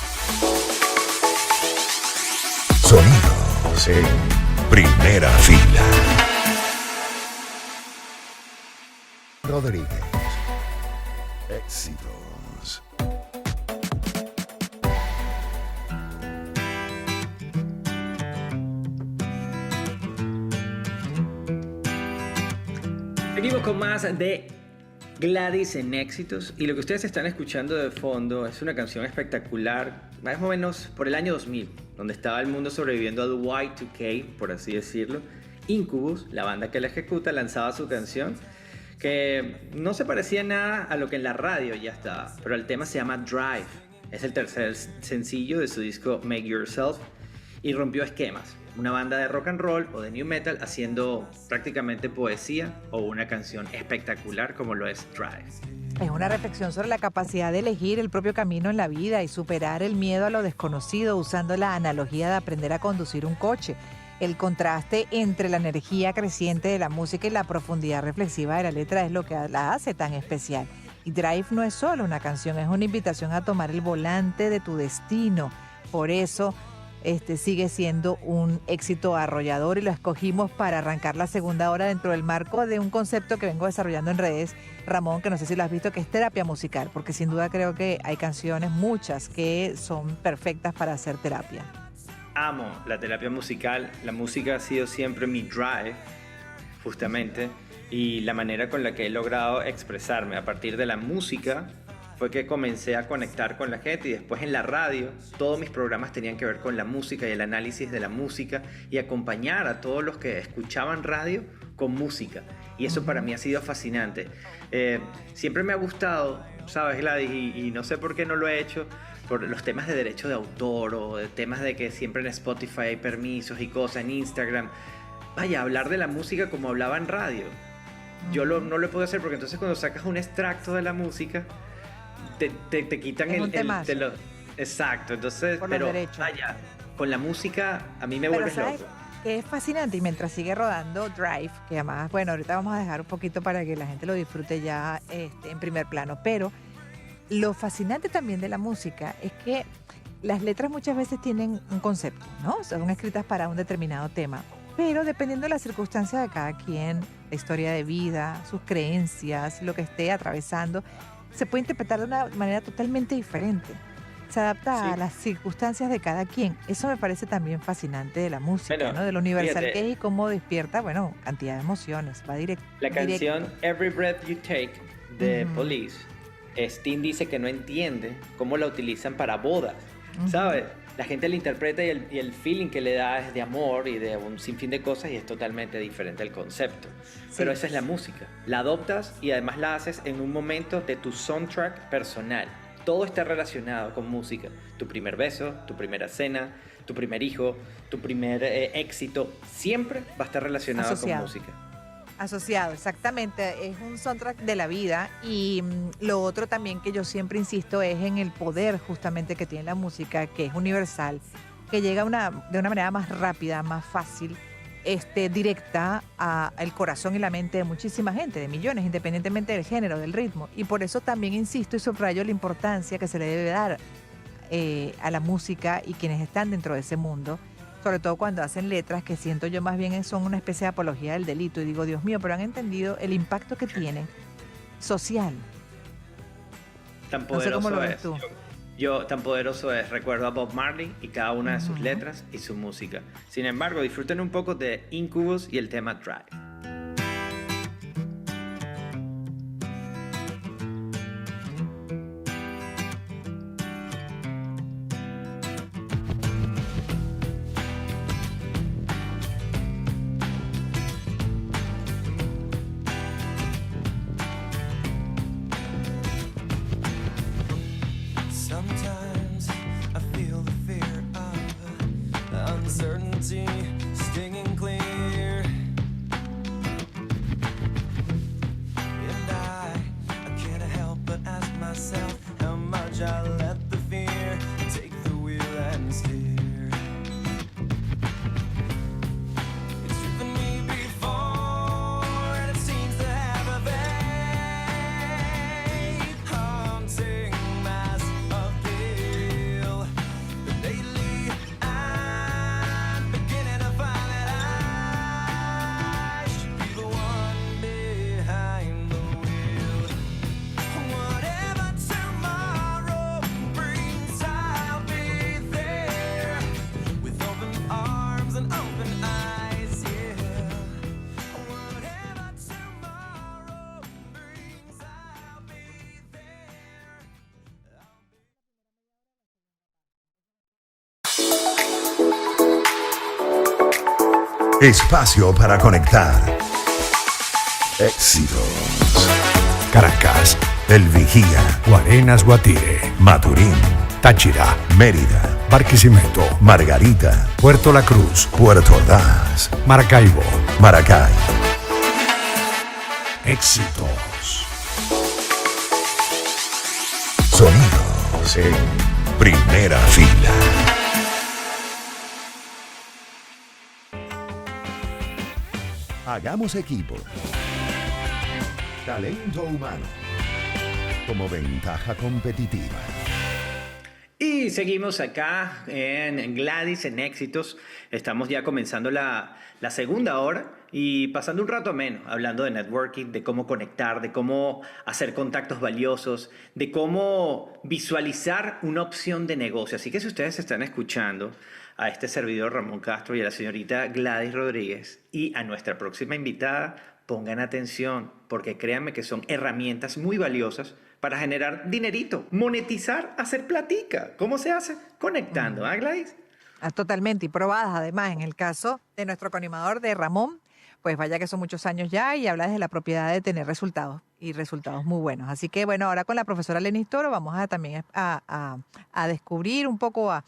A: Sonidos en primera fila. Rodríguez. Éxitos.
D: Seguimos con más de Gladys en Éxitos, y lo que ustedes están escuchando de fondo es una canción espectacular, más o menos por el año 2000, donde estaba el mundo sobreviviendo al Y2K, por así decirlo. Incubus, la banda que la ejecuta, lanzaba su canción, que no se parecía nada a lo que en la radio ya estaba, pero el tema se llama Drive. Es el tercer sencillo de su disco Make Yourself y rompió esquemas. Una banda de rock and roll o de new metal haciendo prácticamente poesía o una canción espectacular como lo es Drive.
B: Es una reflexión sobre la capacidad de elegir el propio camino en la vida y superar el miedo a lo desconocido, usando la analogía de aprender a conducir un coche. El contraste entre la energía creciente de la música y la profundidad reflexiva de la letra es lo que la hace tan especial. Y Drive no es solo una canción, es una invitación a tomar el volante de tu destino. Por eso sigue siendo un éxito arrollador y lo escogimos para arrancar la segunda hora dentro del marco de un concepto que vengo desarrollando en redes, Ramón, que no sé si lo has visto, que es terapia musical, porque sin duda creo que hay canciones, muchas, que son perfectas para hacer terapia.
D: Amo la terapia musical, la música ha sido siempre mi drive, justamente, y la manera con la que he logrado expresarme a partir de la música fue que comencé a conectar con la gente, y después en la radio todos mis programas tenían que ver con la música y el análisis de la música y acompañar a todos los que escuchaban radio con música, y eso para mí ha sido fascinante. Siempre me ha gustado, ¿sabes, Gladys? Y no sé por qué no lo he hecho, por los temas de derecho de autor o de temas de que siempre en Spotify hay permisos y cosas, en Instagram. Vaya, hablar de la música como hablaba en radio. Yo no lo puedo hacer porque entonces cuando sacas un extracto de la música te quitan
B: Es un temazo.
D: exacto, entonces,
B: Por los
D: pero
B: derechos.
D: vaya, con la música a mí me
B: Pero
D: vuelves
B: ¿sabes
D: loco.
B: qué es fascinante? Y mientras sigue rodando Drive, que además, bueno, ahorita vamos a dejar un poquito para que la gente lo disfrute ya en primer plano, pero lo fascinante también de la música es que las letras muchas veces tienen un concepto, ¿no? Son escritas para un determinado tema, pero dependiendo de las circunstancias de cada quien, la historia de vida, sus creencias, lo que esté atravesando, se puede interpretar de una manera totalmente diferente. Se adapta
D: Sí.
B: a las circunstancias de cada quien. Eso me parece también fascinante de la música,
D: Bueno,
B: ¿no? De lo universal
D: fíjate.
B: que es y cómo despierta, bueno, cantidad de emociones. Va
D: La canción
B: directo.
D: Every Breath You Take de
B: Ujú.
D: Police, Sting dice que no entiende cómo la utilizan para bodas, ¿sabes? La gente la interpreta y el feeling que le da es de amor y de un sinfín de cosas y es totalmente diferente el concepto. Pero esa es la música. La adoptas y además la haces en un momento de tu soundtrack personal. Todo está relacionado con música. Tu primer beso, tu primera cena, tu primer hijo, tu primer éxito, siempre va a estar relacionado
B: Asociado.
D: con música.
B: Asociado, exactamente. Es un soundtrack de la vida y lo otro también que yo siempre insisto es en el poder justamente que tiene la música, que es universal, que llega de una manera más rápida, más fácil, directa al corazón y la mente de muchísima gente, de millones, independientemente del género, del ritmo. Y por eso también insisto y subrayo la importancia que se le debe dar a la música y quienes están dentro de ese mundo, sobre todo cuando hacen letras que siento yo más bien son una especie de apología del delito. Y digo, Dios mío, pero han entendido el impacto que tiene social.
D: Tan
B: No sé cómo
D: poderoso
B: lo ves
D: es.
B: tú.
D: Tan poderoso es. Recuerdo a Bob Marley y cada una de sus letras y su música. Sin embargo, disfruten un poco de Incubus y el tema Drive.
G: Sometimes I feel the fear of uncertainty stinging clear. And I can't help but ask myself how much I let the fear take the wheel and steer. It's driven me before, and it seems to have a vague, haunting mass of appeal. But lately, I'm beginning to find that I should be the one behind the wheel. Whatever tomorrow brings, I'll be there with open arms and open eyes, yeah. Whatever tomorrow brings, I'll be there.
A: Espacio para conectar. Éxitos.
C: Caracas,
A: El Vigía.
C: Guarenas, Guatire,
A: Maturín.
C: Táchira,
A: Mérida.
C: Barquisimeto,
A: Margarita.
C: Puerto La Cruz,
A: Puerto Ordaz.
C: Maracaibo.
A: Maracay.
C: Éxitos.
A: Sonidos en primera fila. Hagamos equipo. Talento humano. Como ventaja competitiva.
D: Y seguimos acá en Gladys en Éxitos. Estamos ya comenzando la segunda hora y pasando un rato ameno, hablando de networking, de cómo conectar, de cómo hacer contactos valiosos, de cómo visualizar una opción de negocio. Así que si ustedes están escuchando a este servidor Ramón Castro y a la señorita Gladys Rodríguez y a nuestra próxima invitada, pongan atención, porque créanme que son herramientas muy valiosas para generar dinerito, monetizar, hacer platica. ¿Cómo se hace? Conectando, ¿ah, Gladys?
B: Totalmente, y probadas además en el caso de nuestro coanimador de Ramón, pues vaya que son muchos años ya y habla desde la propiedad de tener resultados y resultados muy buenos. Así que bueno, ahora con la profesora Lenis Toro vamos a también a descubrir un poco, a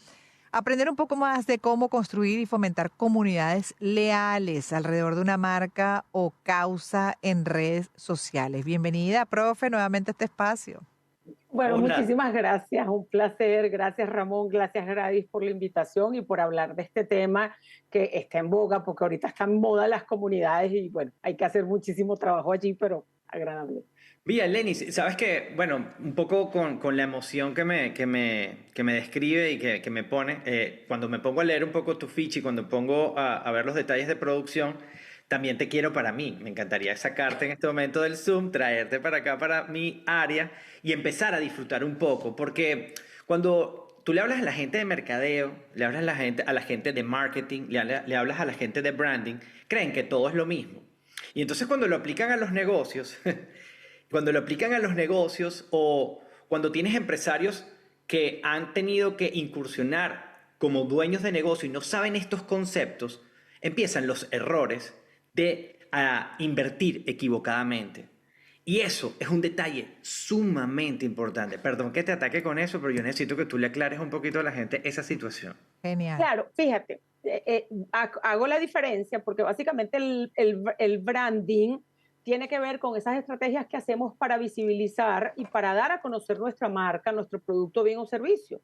B: aprender un poco más de cómo construir y fomentar comunidades leales alrededor de una marca o causa en redes sociales. Bienvenida, profe, nuevamente a este espacio.
H: Bueno,
D: Una.
H: muchísimas gracias, un placer. Gracias, Ramón. Gracias, Gladys, por la invitación y por hablar de este tema que está en boga, porque ahorita están en moda las comunidades y bueno, hay que hacer muchísimo trabajo allí, pero agradable.
D: Mira, Lenny, sabes que, bueno, un poco con la emoción que me describe y que me pone, cuando me pongo a leer un poco tu ficha y cuando pongo a ver los detalles de producción, también te quiero para mí. Me encantaría sacarte en este momento del Zoom, traerte para acá, para mi área y empezar a disfrutar un poco, porque cuando tú le hablas a la gente de mercadeo, le hablas a la gente de marketing, le hablas a la gente de branding, creen que todo es lo mismo. Y entonces cuando lo aplican a los negocios, cuando lo aplican a los negocios o cuando tienes empresarios que han tenido que incursionar como dueños de negocio y no saben estos conceptos, empiezan los errores de invertir equivocadamente. Y eso es un detalle sumamente importante. Perdón que te ataque con eso, pero yo necesito que tú le aclares un poquito a la gente esa situación.
B: Genial.
H: Claro, fíjate, hago la diferencia porque básicamente el branding tiene que ver con esas estrategias que hacemos para visibilizar y para dar a conocer nuestra marca, nuestro producto, bien o servicio.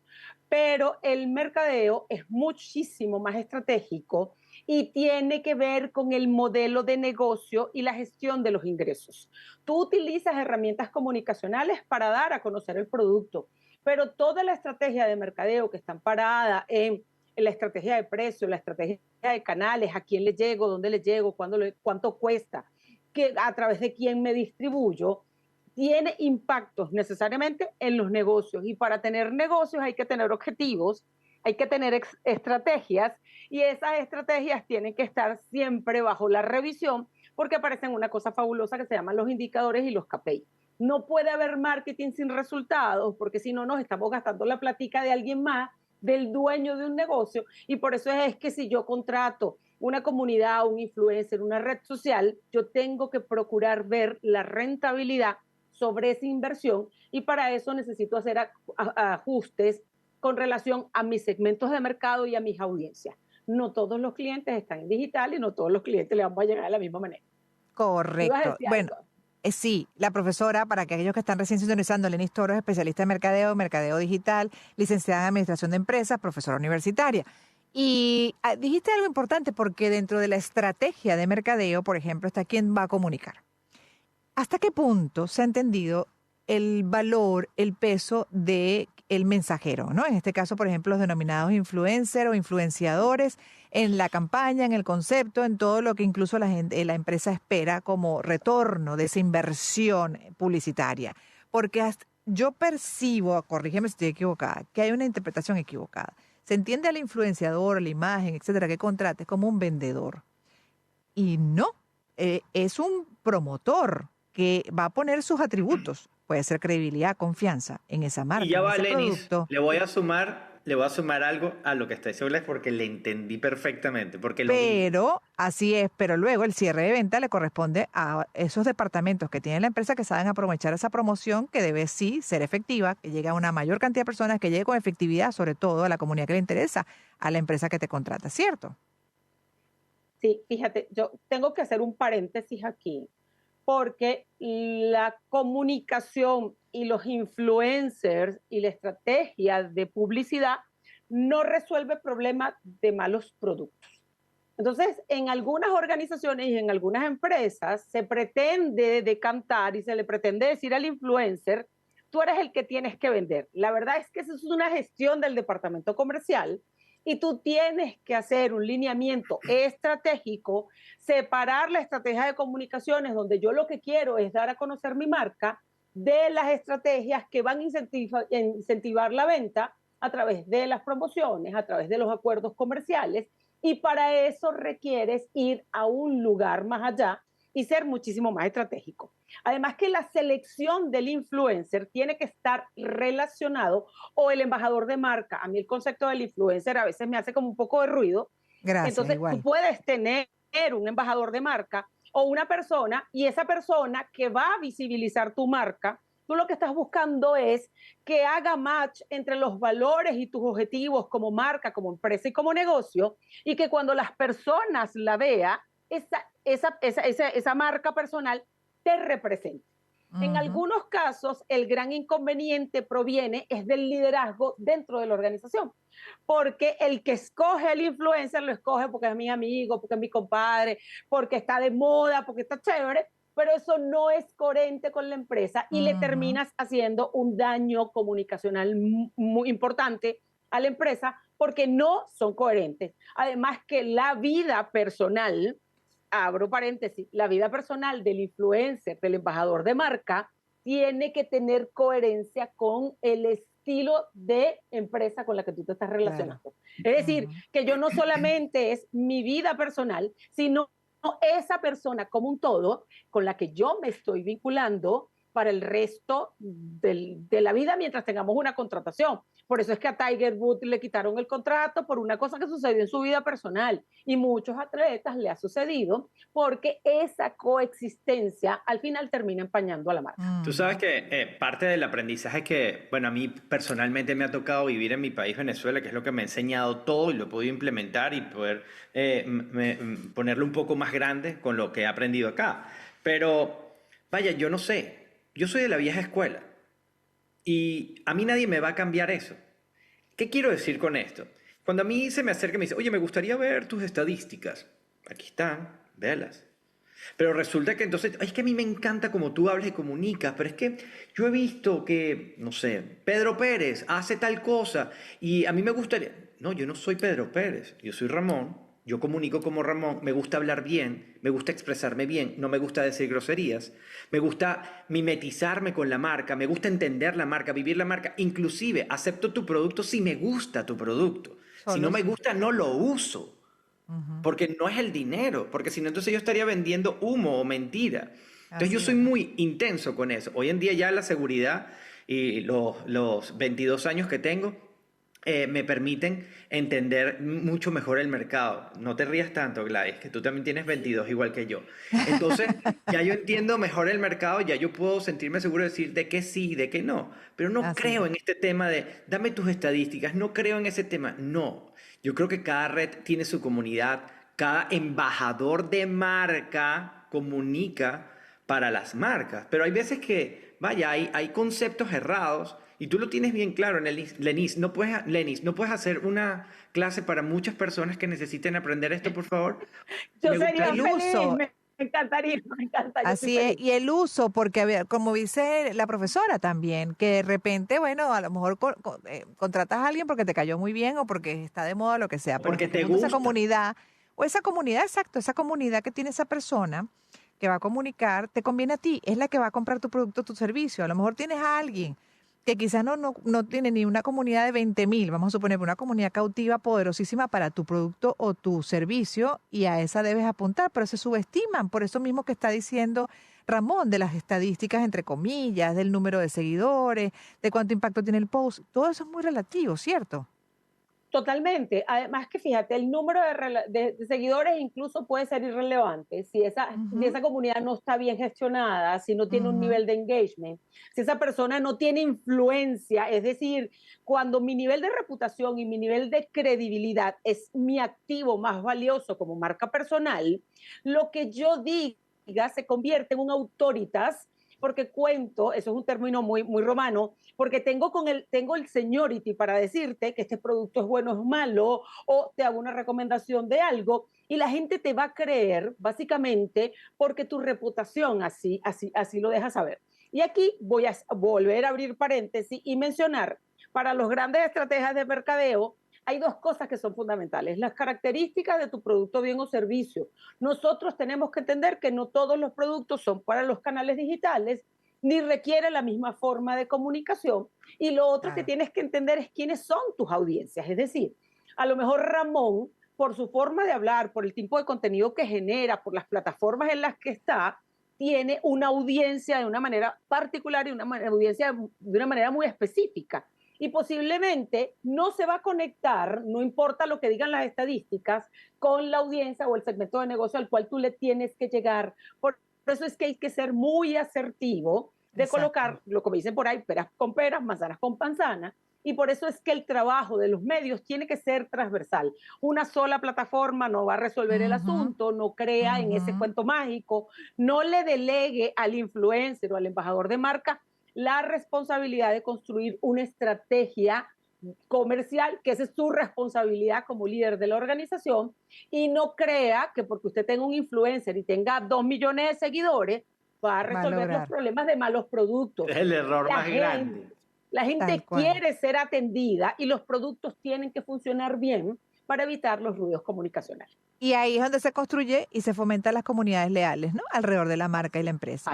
H: Pero el mercadeo es muchísimo más estratégico y tiene que ver con el modelo de negocio y la gestión de los ingresos. Tú utilizas herramientas comunicacionales para dar a conocer el producto, pero toda la estrategia de mercadeo que está amparada en la estrategia de precio, la estrategia de canales, a quién le llego, dónde le llego, cuánto cuesta, a través de quién me distribuyo, tiene impactos necesariamente en los negocios. Y para tener negocios hay que tener objetivos, hay que tener estrategias, y esas estrategias tienen que estar siempre bajo la revisión porque aparecen una cosa fabulosa que se llaman los indicadores y los KPI. No puede haber marketing sin resultados, porque si no nos estamos gastando la platica de alguien más, del dueño de un negocio, y por eso es que si yo contrato una comunidad, un influencer, una red social, yo tengo que procurar ver la rentabilidad sobre esa inversión, y para eso necesito hacer ajustes con relación a mis segmentos de mercado y a mis audiencias. No todos los clientes están en digital y no todos los clientes les vamos a llegar de la misma manera.
B: Correcto. Bueno, sí, la profesora, para aquellos que están recién sintonizando, Lenny Toro es especialista en mercadeo digital, licenciada en administración de empresas, profesora universitaria. Y dijiste algo importante porque dentro de la estrategia de mercadeo, por ejemplo, está quién va a comunicar. ¿Hasta qué punto se ha entendido el valor, el peso del mensajero, ¿no? En este caso, por ejemplo, los denominados influencers o influenciadores en la campaña, en el concepto, en todo lo que incluso la empresa espera como retorno de esa inversión publicitaria. Porque yo percibo, corrígeme si estoy equivocada, que hay una interpretación equivocada. Se entiende al influenciador, la imagen, etcétera, que contrate como un vendedor. Y no, es un promotor que va a poner sus atributos. Puede ser credibilidad, confianza en esa marca,
D: y ya va,
B: en ese
D: Lenny,
B: producto.
D: le voy a sumar algo a lo que está diciendo porque le entendí perfectamente.
B: Pero, así es, pero luego el cierre de venta le corresponde a esos departamentos que tiene la empresa que saben aprovechar esa promoción que debe sí ser efectiva, que llegue a una mayor cantidad de personas, que llegue con efectividad, sobre todo a la comunidad que le interesa, a la empresa que te contrata, ¿cierto?
H: Sí, fíjate, yo tengo que hacer un paréntesis aquí, porque la comunicación y los influencers y la estrategia de publicidad no resuelve problemas de malos productos. Entonces, en algunas organizaciones y en algunas empresas se pretende decantar y se le pretende decir al influencer, tú eres el que tienes que vender. La verdad es que eso es una gestión del departamento comercial y tú tienes que hacer un lineamiento estratégico, separar la estrategia de comunicaciones, donde yo lo que quiero es dar a conocer mi marca, de las estrategias que van a incentivar la venta a través de las promociones, a través de los acuerdos comerciales, y para eso requieres ir a un lugar más allá y ser muchísimo más estratégico. Además que la selección del influencer tiene que estar relacionado, o el embajador de marca. A mí el concepto del influencer a veces me hace como un poco de ruido.
B: Gracias,
H: entonces
B: igual.
H: tú puedes tener un embajador de marca o una persona, y esa persona que va a visibilizar tu marca, tú lo que estás buscando es que haga match entre los valores y tus objetivos como marca, como empresa y como negocio, y que cuando las personas la vean, esa marca personal te represente. En algunos casos, el gran inconveniente es del liderazgo dentro de la organización, porque el que escoge el influencer lo escoge porque es mi amigo, porque es mi compadre, porque está de moda, porque está chévere, pero eso no es coherente con la empresa y le terminas haciendo un daño comunicacional muy importante a la empresa porque no son coherentes. Además que la vida personal, abro paréntesis, la vida personal del influencer, del embajador de marca, tiene que tener coherencia con el estilo de empresa con la que tú te estás relacionando. Claro. Es decir, que yo no solamente es mi vida personal, sino esa persona como un todo con la que yo me estoy vinculando para el resto de la vida mientras tengamos una contratación. Por eso es que a Tiger Woods le quitaron el contrato por una cosa que sucedió en su vida personal y muchos atletas le ha sucedido porque esa coexistencia al final termina empañando a la marca.
D: Tú sabes que parte del aprendizaje que, bueno, a mí personalmente me ha tocado vivir en mi país, Venezuela, que es lo que me ha enseñado todo y lo he podido implementar y poder ponerlo un poco más grande con lo que he aprendido acá. Pero, vaya, yo no sé. Yo soy de la vieja escuela y a mí nadie me va a cambiar eso. ¿Qué quiero decir con esto? Cuando a mí se me acerca y me dice, oye, me gustaría ver tus estadísticas. Aquí están, véalas. Pero resulta que entonces, es que a mí me encanta cómo tú hablas y comunicas, pero es que yo he visto que, no sé, Pedro Pérez hace tal cosa y a mí me gustaría... No, yo no soy Pedro Pérez, yo soy Ramón. Yo comunico como Ramón, me gusta hablar bien, me gusta expresarme bien, no me gusta decir groserías, me gusta mimetizarme con la marca, me gusta entender la marca, vivir la marca, inclusive acepto tu producto si me gusta tu producto. Si no me gusta, no lo uso, porque no es el dinero, porque si no, entonces yo estaría vendiendo humo o mentira. Entonces yo soy muy intenso con eso. Hoy en día ya la seguridad y los 22 años que tengo, me permiten entender mucho mejor el mercado. No te rías tanto, Gladys, que tú también tienes 22 igual que yo. Entonces, ya yo entiendo mejor el mercado, ya yo puedo sentirme seguro de decir de qué sí, de qué no. Pero no creo en este tema de, dame tus estadísticas, no creo en ese tema. No, yo creo que cada red tiene su comunidad, cada embajador de marca comunica para las marcas. Pero hay veces que, vaya, hay conceptos errados. Y tú lo tienes bien claro, Lenis. ¿No puedes hacer una clase para muchas personas que necesiten aprender esto, por favor?
H: Yo sería feliz, me encantaría.
B: Así es, y el uso, porque a ver, como dice la profesora también, que de repente, bueno, a lo mejor contratas a alguien porque te cayó muy bien o porque está de moda, lo que sea.
D: Porque te gusta.
B: Esa comunidad, exacto, esa comunidad que tiene esa persona que va a comunicar, te conviene a ti, es la que va a comprar tu producto, tu servicio. A lo mejor tienes a alguien que quizás no tiene ni una comunidad de 20,000, vamos a suponer, una comunidad cautiva poderosísima para tu producto o tu servicio, y a esa debes apuntar, pero se subestiman, por eso mismo que está diciendo Ramón, de las estadísticas, entre comillas, del número de seguidores, de cuánto impacto tiene el post, todo eso es muy relativo, ¿cierto?
H: Totalmente. Además que fíjate, el número de seguidores incluso puede ser irrelevante si esa comunidad no está bien gestionada, si no tiene un nivel de engagement, si esa persona no tiene influencia, es decir, cuando mi nivel de reputación y mi nivel de credibilidad es mi activo más valioso como marca personal, lo que yo diga se convierte en un autoritas, porque cuento, eso es un término muy romano, porque tengo el seniority para decirte que este producto es bueno o es malo, o te hago una recomendación de algo, y la gente te va a creer, básicamente, porque tu reputación así lo deja saber. Y aquí voy a volver a abrir paréntesis y mencionar, para los grandes estrategias de mercadeo, hay dos cosas que son fundamentales: las características de tu producto, bien o servicio. Nosotros tenemos que entender que no todos los productos son para los canales digitales, ni requieren la misma forma de comunicación. Y lo otro que tienes que entender es quiénes son tus audiencias. Es decir, a lo mejor Ramón, por su forma de hablar, por el tipo de contenido que genera, por las plataformas en las que está, tiene una audiencia de una manera particular y una audiencia de una manera muy específica. Y posiblemente no se va a conectar, no importa lo que digan las estadísticas, con la audiencia o el segmento de negocio al cual tú le tienes que llegar. Por eso es que hay que ser muy asertivo de colocar, como dicen por ahí, peras con peras, manzanas con manzanas, Y por eso es que el trabajo de los medios tiene que ser transversal. Una sola plataforma no va a resolver el asunto, no crea en ese cuento mágico, no le delegue al influencer o al embajador de marca la responsabilidad de construir una estrategia comercial, que esa es su responsabilidad como líder de la organización, y no crea que porque usted tenga un influencer y tenga 2 millones de seguidores, va a resolver los problemas de malos productos.
D: Es el error más grande.
H: La gente quiere ser atendida y los productos tienen que funcionar bien para evitar los ruidos comunicacionales.
B: Y ahí es donde se construye y se fomentan las comunidades leales, ¿no? Alrededor de la marca y la empresa.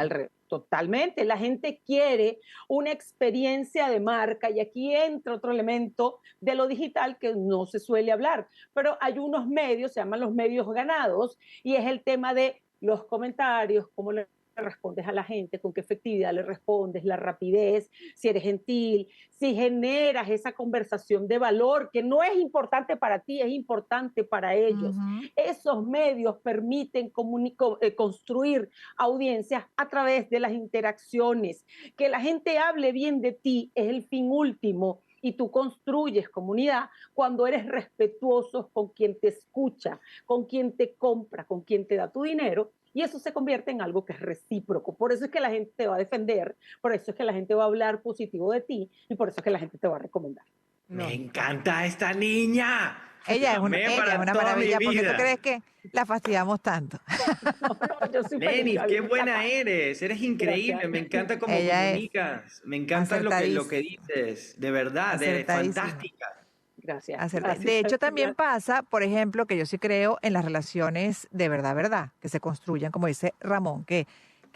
H: Totalmente. La gente quiere una experiencia de marca y aquí entra otro elemento de lo digital que no se suele hablar, pero hay unos medios, se llaman los medios ganados, y es el tema de los comentarios, cómo le respondes a la gente, con qué efectividad le respondes, la rapidez, si eres gentil, si generas esa conversación de valor que no es importante para ti, es importante para ellos. Esos medios permiten construir audiencias a través de las interacciones. Que la gente hable bien de ti es el fin último y tú construyes comunidad cuando eres respetuoso con quien te escucha, con quien te compra, con quien te da tu dinero. Y eso se convierte en algo que es recíproco. Por eso es que la gente te va a defender, por eso es que la gente va a hablar positivo de ti y por eso es que la gente te va a recomendar.
D: Me encanta esta niña.
B: Ella es una maravilla. ¿Por qué tú crees que la fastidiamos tanto?
D: Lenny, qué buena eres. Eres increíble.
H: Gracias.
D: Me encanta cómo comunicas. Me encanta lo que dices. De verdad, eres fantástica.
H: Gracias.
B: De hecho, también pasa, por ejemplo, que yo sí creo en las relaciones de verdad, que se construyan, como dice Ramón, que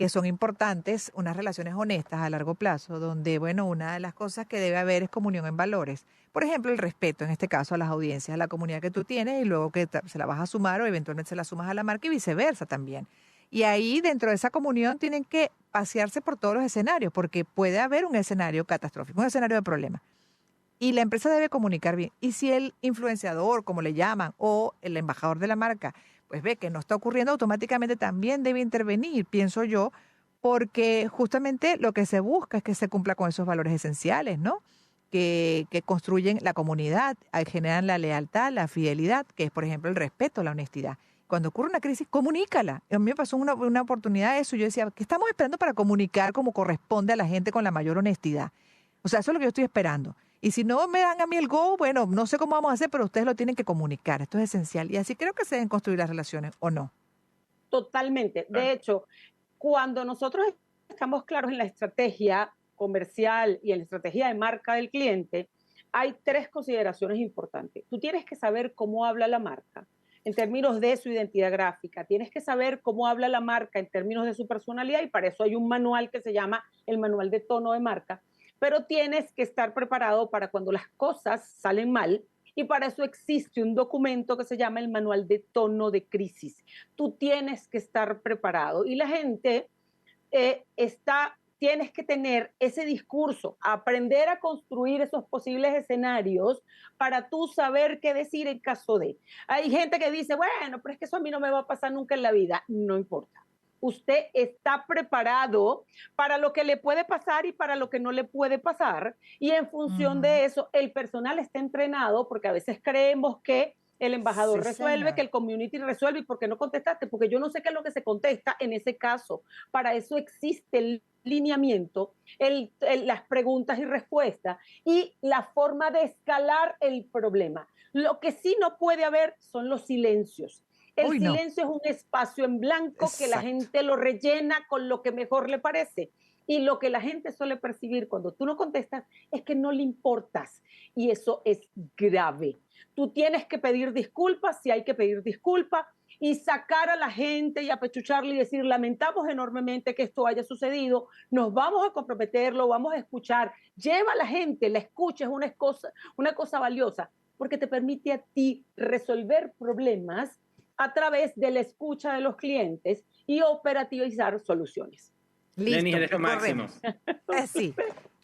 B: son importantes, unas relaciones honestas a largo plazo, donde, bueno, una de las cosas que debe haber es comunión en valores. Por ejemplo, el respeto, en este caso, a las audiencias, a la comunidad que tú tienes, y luego que se la vas a sumar o eventualmente se la sumas a la marca y viceversa también. Y ahí, dentro de esa comunión, tienen que pasearse por todos los escenarios, porque puede haber un escenario catastrófico, un escenario de problema. Y la empresa debe comunicar bien. Y si el influenciador, como le llaman, o el embajador de la marca, pues ve que no está ocurriendo, automáticamente también debe intervenir, pienso yo, porque justamente lo que se busca es que se cumpla con esos valores esenciales, ¿no? Que construyen la comunidad, generan la lealtad, la fidelidad, que es, por ejemplo, el respeto, la honestidad. Cuando ocurre una crisis, comunícala. A mí me pasó una oportunidad de eso. Yo decía, ¿qué estamos esperando para comunicar como corresponde a la gente con la mayor honestidad? O sea, eso es lo que yo estoy esperando. Y si no me dan a mí el go, bueno, no sé cómo vamos a hacer, pero ustedes lo tienen que comunicar. Esto es esencial. Y así creo que se deben construir las relaciones, ¿o no?
H: Totalmente. De hecho, cuando nosotros estamos claros en la estrategia comercial y en la estrategia de marca del cliente, hay 3 consideraciones importantes. Tú tienes que saber cómo habla la marca en términos de su identidad gráfica. Tienes que saber cómo habla la marca en términos de su personalidad y para eso hay un manual que se llama el manual de tono de marca. Pero tienes que estar preparado para cuando las cosas salen mal y para eso existe un documento que se llama el manual de tono de crisis. Tú tienes que estar preparado y la gente tienes que tener ese discurso, aprender a construir esos posibles escenarios para tú saber qué decir en caso de. Hay gente que dice, bueno, pero es que eso a mí no me va a pasar nunca en la vida. No importa. Usted está preparado para lo que le puede pasar y para lo que no le puede pasar. Y en función de eso, el personal está entrenado, porque a veces creemos que el embajador resuelve, que el community resuelve. ¿Y por qué no contestaste? Porque yo no sé qué es lo que se contesta en ese caso. Para eso existe el lineamiento, las preguntas y respuestas y la forma de escalar el problema. Lo que sí no puede haber son los silencios. El silencio es un espacio en blanco que la gente lo rellena con lo que mejor le parece. Y lo que la gente suele percibir cuando tú no contestas es que no le importas. Y eso es grave. Tú tienes que pedir disculpas si hay que pedir disculpas y sacar a la gente y apechucharle y decir, lamentamos enormemente que esto haya sucedido, nos vamos a comprometer, lo vamos a escuchar. Lleva a la gente, la escucha es una cosa valiosa porque te permite a ti resolver problemas a través de la escucha de los clientes y operativizar soluciones.
B: Listo,
D: Lenny, eres lo máximo.
B: Sí,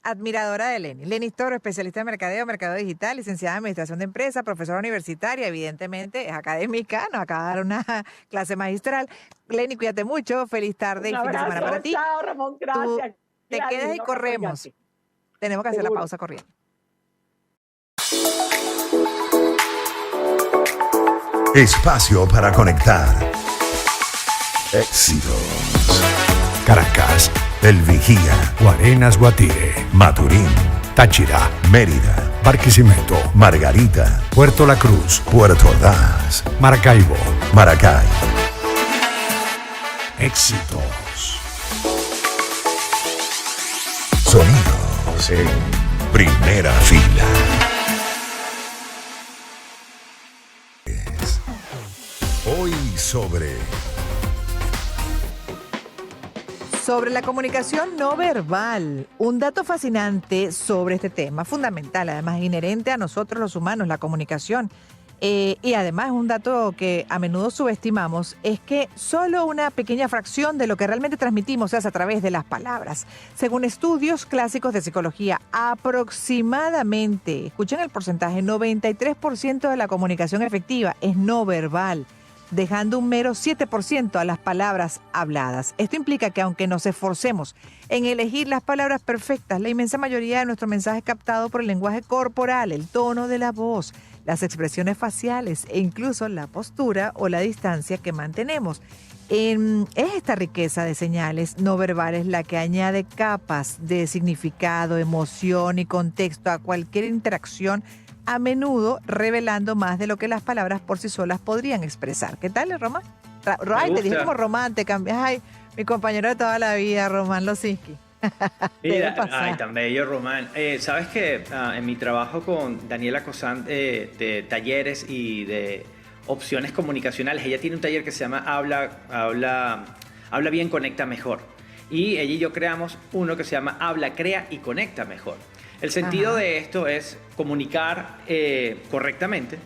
B: admiradora de Lenny. Lenny Toro, especialista en mercadeo digital, licenciada en administración de empresas, profesora universitaria, evidentemente es académica, nos acaba de dar una clase magistral. Lenny, cuídate mucho, feliz tarde y fin de semana para ti.
H: Chao, Ramón, gracias.
B: Tú te quedas y corremos. Tenemos que hacer la pausa corriendo.
A: Espacio para conectar. Éxitos.
C: Caracas,
A: El Vigía,
C: Guarenas, Guatire,
A: Maturín,
C: Táchira,
A: Mérida,
C: Barquisimeto,
A: Margarita,
C: Puerto La Cruz,
A: Puerto Ordaz,
C: Maracaibo.
A: Maracay.
C: Éxitos.
A: Sonidos en primera fila. Hoy sobre
B: la comunicación no verbal. Un dato fascinante sobre este tema, fundamental, además inherente a nosotros los humanos, la comunicación. Y además un dato que a menudo subestimamos, es que solo una pequeña fracción de lo que realmente transmitimos se hace a través de las palabras. Según estudios clásicos de psicología, aproximadamente, escuchen el porcentaje, 93% de la comunicación efectiva es no verbal, dejando un mero 7% a las palabras habladas. Esto implica que aunque nos esforcemos en elegir las palabras perfectas, la inmensa mayoría de nuestro mensaje es captado por el lenguaje corporal, el tono de la voz, las expresiones faciales e incluso la postura o la distancia que mantenemos. Es esta riqueza de señales no verbales la que añade capas de significado, emoción y contexto a cualquier interacción, a menudo revelando más de lo que las palabras por sí solas podrían expresar. ¿Qué tal, Román? Ay, te dije como Román, te cambié. Ay, mi compañero de toda la vida, Román Losinski.
D: Mira, ay, tan bello, Román. Sabes que en mi trabajo con Daniela Cosán de talleres y de opciones comunicacionales, ella tiene un taller que se llama Habla bien, conecta mejor. Y ella y yo creamos uno que se llama Habla, crea y conecta mejor. El sentido de esto es comunicar correctamente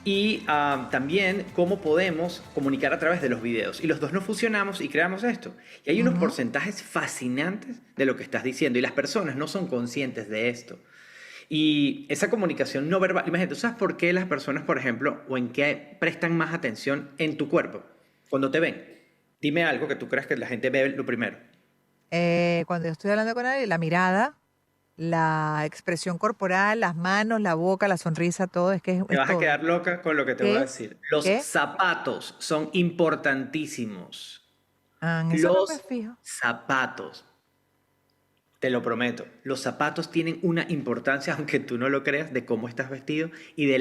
D: y también cómo podemos comunicar a través de los videos. Y los dos nos fusionamos y creamos esto. Y hay unos porcentajes fascinantes de lo que estás diciendo y las personas no son conscientes de esto. Y esa comunicación no verbal, imagínate, ¿tú sabes por qué las personas, por ejemplo, o en qué prestan más atención en tu cuerpo cuando te ven? Dime algo que tú creas que la gente ve lo primero.
B: Cuando yo estoy hablando con alguien, la mirada, la expresión corporal, las manos, la boca, la sonrisa, todo. Es que
D: te vas a quedar loca con lo que te voy a decir. Los
B: ¿Qué?
D: zapatos son importantísimos.
B: Eso
D: Los
B: no me fijo.
D: zapatos. Te lo prometo. Los zapatos tienen una importancia, aunque tú no lo creas, de cómo estás vestido y de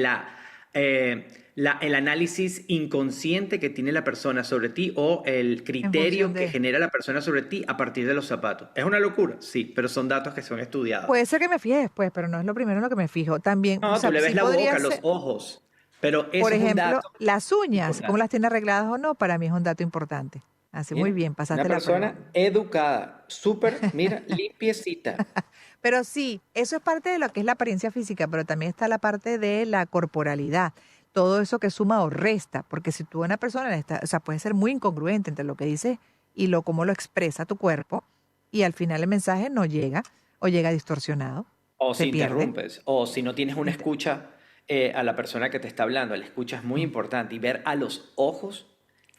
D: el análisis inconsciente que tiene la persona sobre ti o el criterio que genera la persona sobre ti a partir de los zapatos. ¿Es una locura? Sí, pero son datos que son estudiados.
B: Puede ser que me fije después, pero no es lo primero en lo que me fijo. También,
D: No, tú le ves la boca, los ojos, pero eso
B: por
D: es un
B: ejemplo,
D: dato
B: las uñas,
D: importante.
B: cómo las tiene arregladas o no, para mí es un dato importante. Así,
D: Mira,
B: muy bien, pasaste
D: una
B: la
D: persona
B: prueba.
D: educada, súper, mira, limpiecita.
B: Pero sí, eso es parte de lo que es la apariencia física, pero también está la parte de la corporalidad. Todo eso que suma o resta, porque si tú una persona, o sea, puede ser muy incongruente entre lo que dices y cómo lo expresa tu cuerpo, y al final el mensaje no llega o llega distorsionado.
D: O
B: se
D: si
B: pierde.
D: interrumpes, o si no tienes una escucha a la persona que te está hablando. La escucha es muy importante y ver a los ojos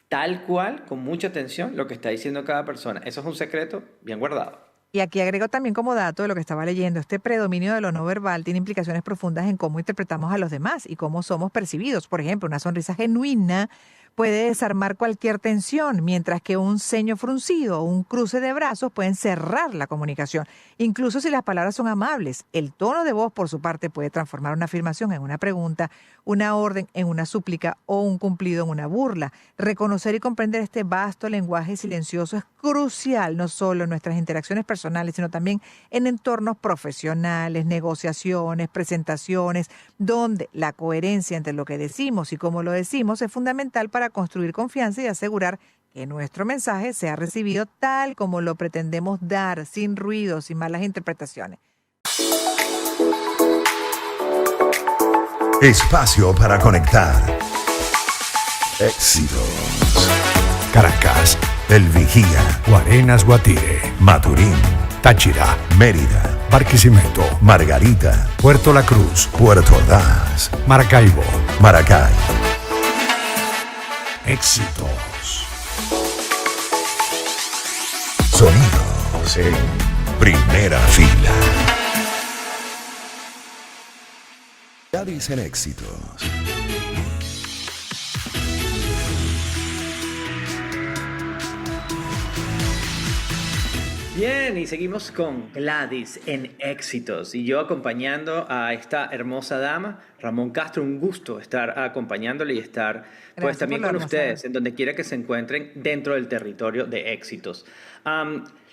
D: tal cual, con mucha atención, lo que está diciendo cada persona. Eso es un secreto bien guardado.
B: Y aquí agrego también como dato de lo que estaba leyendo, este predominio de lo no verbal tiene implicaciones profundas en cómo interpretamos a los demás y cómo somos percibidos. Por ejemplo, una sonrisa genuina puede desarmar cualquier tensión, mientras que un ceño fruncido o un cruce de brazos pueden cerrar la comunicación. Incluso si las palabras son amables, el tono de voz, por su parte, puede transformar una afirmación en una pregunta, una orden en una súplica o un cumplido en una burla. Reconocer y comprender este vasto lenguaje silencioso es crucial, no solo en nuestras interacciones personales, sino también en entornos profesionales, negociaciones, presentaciones, donde la coherencia entre lo que decimos y cómo lo decimos es fundamental para construir confianza y asegurar que nuestro mensaje sea recibido tal como lo pretendemos dar, sin ruidos, sin malas interpretaciones.
A: Espacio para conectar. Éxitos.
C: Caracas,
A: El Vigía,
C: Guarenas, Guatire,
A: Maturín,
C: Táchira,
A: Mérida,
C: Barquisimeto,
A: Margarita,
C: Puerto La Cruz,
A: Puerto Ordaz,
C: Maracaibo.
A: Maracay.
C: Éxitos.
A: Sonidos en primera fila. Gladys en Éxitos.
D: Bien, y seguimos con Gladys en Éxitos. Y yo acompañando a esta hermosa dama, Ramón Castro, un gusto estar acompañándole y estar pues
B: Gracias
D: también
B: por la
D: con
B: hermosura.
D: ustedes, en donde quiera que se encuentren dentro del territorio de Éxitos.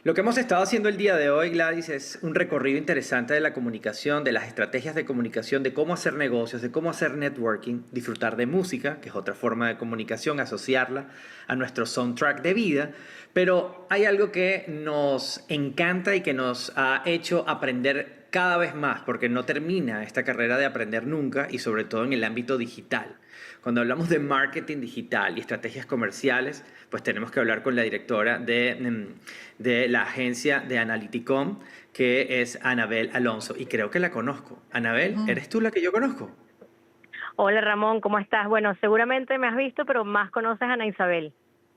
D: Lo que hemos estado haciendo el día de hoy, Gladys, es un recorrido interesante de la comunicación, de las estrategias de comunicación, de cómo hacer negocios, de cómo hacer networking, disfrutar de música, que es otra forma de comunicación, asociarla a nuestro soundtrack de vida. Pero hay algo que nos encanta y que nos ha hecho aprender cada vez más, porque no termina esta carrera de aprender nunca, y sobre todo en el ámbito digital. Cuando hablamos de marketing digital y estrategias comerciales, pues tenemos que hablar con la directora de la agencia de Analyticom, que es Anabel Alonso, y creo que la conozco. Anabel, ¿eres tú la que yo conozco?
I: Hola Ramón, ¿cómo estás? Bueno, seguramente me has visto, pero más conoces a Ana Isabel.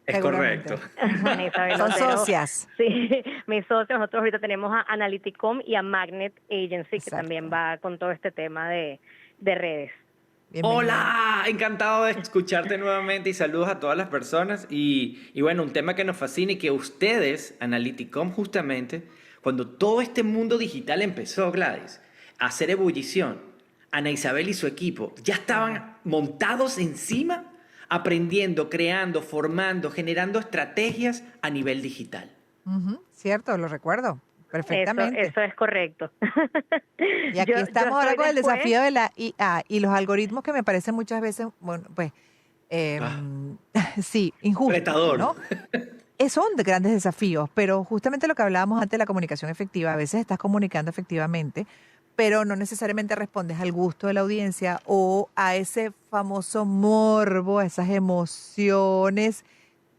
D: Es
B: Seguramente.
D: correcto.
I: Ana Isabel
B: Son
I: Otero.
B: socias.
I: Sí, mis socios. Nosotros ahorita tenemos a Analyticom y a Magnet Agency, que
B: Exacto.
I: también va con todo este tema de redes.
B: Bienvenida.
D: Hola, encantado de escucharte nuevamente y saludos a todas las personas. Y bueno, un tema que nos fascina y que ustedes, Analyticom, justamente, cuando todo este mundo digital empezó, Gladys, a hacer ebullición, Ana Isabel y su equipo ya estaban montados encima, aprendiendo, creando, formando, generando estrategias a nivel digital.
B: Cierto, lo recuerdo perfectamente.
I: Eso es correcto.
B: Y aquí estamos ahora
I: estoy
B: con el
I: después-
B: desafío de la IA y los algoritmos que me parecen muchas veces, bueno, pues, sí, injustos,
D: Retador.
B: ¿no? Son de grandes desafíos, pero justamente lo que hablábamos antes de la comunicación efectiva, a veces estás comunicando efectivamente, pero no necesariamente respondes al gusto de la audiencia o a ese famoso morbo, a esas emociones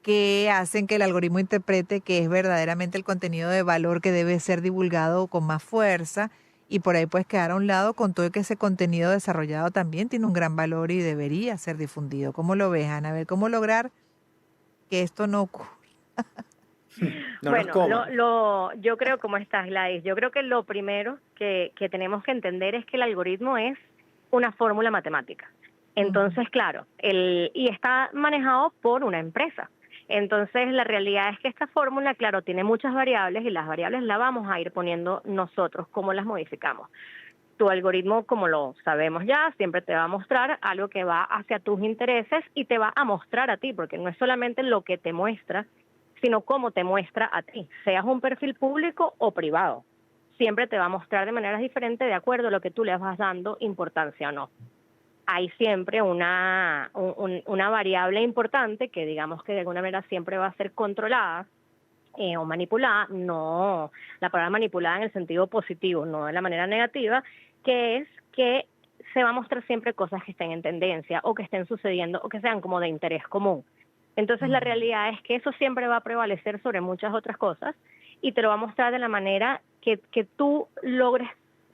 B: que hacen que el algoritmo interprete que es verdaderamente el contenido de valor que debe ser divulgado con más fuerza, y por ahí puedes quedar a un lado con todo que ese contenido desarrollado también tiene un gran valor y debería ser difundido. ¿Cómo lo ves, Anabel? ¿Cómo lograr que esto no ocurra?
D: No nos coman.
I: Yo creo, ¿cómo estás, Gladys? Yo creo que lo primero que tenemos que entender es que el algoritmo es una fórmula matemática. Entonces, claro, y está manejado por una empresa. Entonces, la realidad es que esta fórmula, claro, tiene muchas variables y las variables las vamos a ir poniendo nosotros, cómo las modificamos. Tu algoritmo, como lo sabemos ya, siempre te va a mostrar algo que va hacia tus intereses y te va a mostrar a ti, porque no es solamente lo que te muestra, sino cómo te muestra a ti, seas un perfil público o privado. Siempre te va a mostrar de maneras diferentes de acuerdo a lo que tú le vas dando importancia o no. Hay siempre una variable importante que digamos que de alguna manera siempre va a ser controlada o manipulada, no la palabra manipulada en el sentido positivo, no de la manera negativa, que es que se va a mostrar siempre cosas que estén en tendencia o que estén sucediendo o que sean como de interés común. Entonces la realidad es que eso siempre va a prevalecer sobre muchas otras cosas y te lo va a mostrar de la manera que tú logres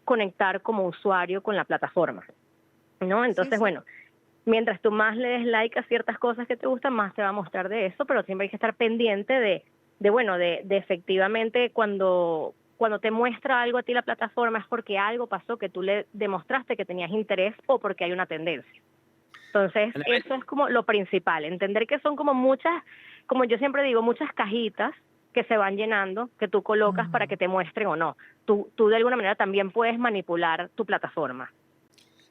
I: conectar como usuario con la plataforma, ¿no? Entonces,
B: Sí.
I: bueno, mientras tú más le des like a ciertas cosas que te gustan, más te va a mostrar de eso, pero siempre hay que estar pendiente de efectivamente cuando te muestra algo a ti la plataforma es porque algo pasó que tú le demostraste que tenías interés o porque hay una tendencia. Entonces,
D: Anabel.
I: eso es como lo principal, entender que son como muchas, como yo siempre digo, muchas cajitas que se van llenando, que tú colocas para que te muestren o no. Tú de alguna manera también puedes manipular tu plataforma.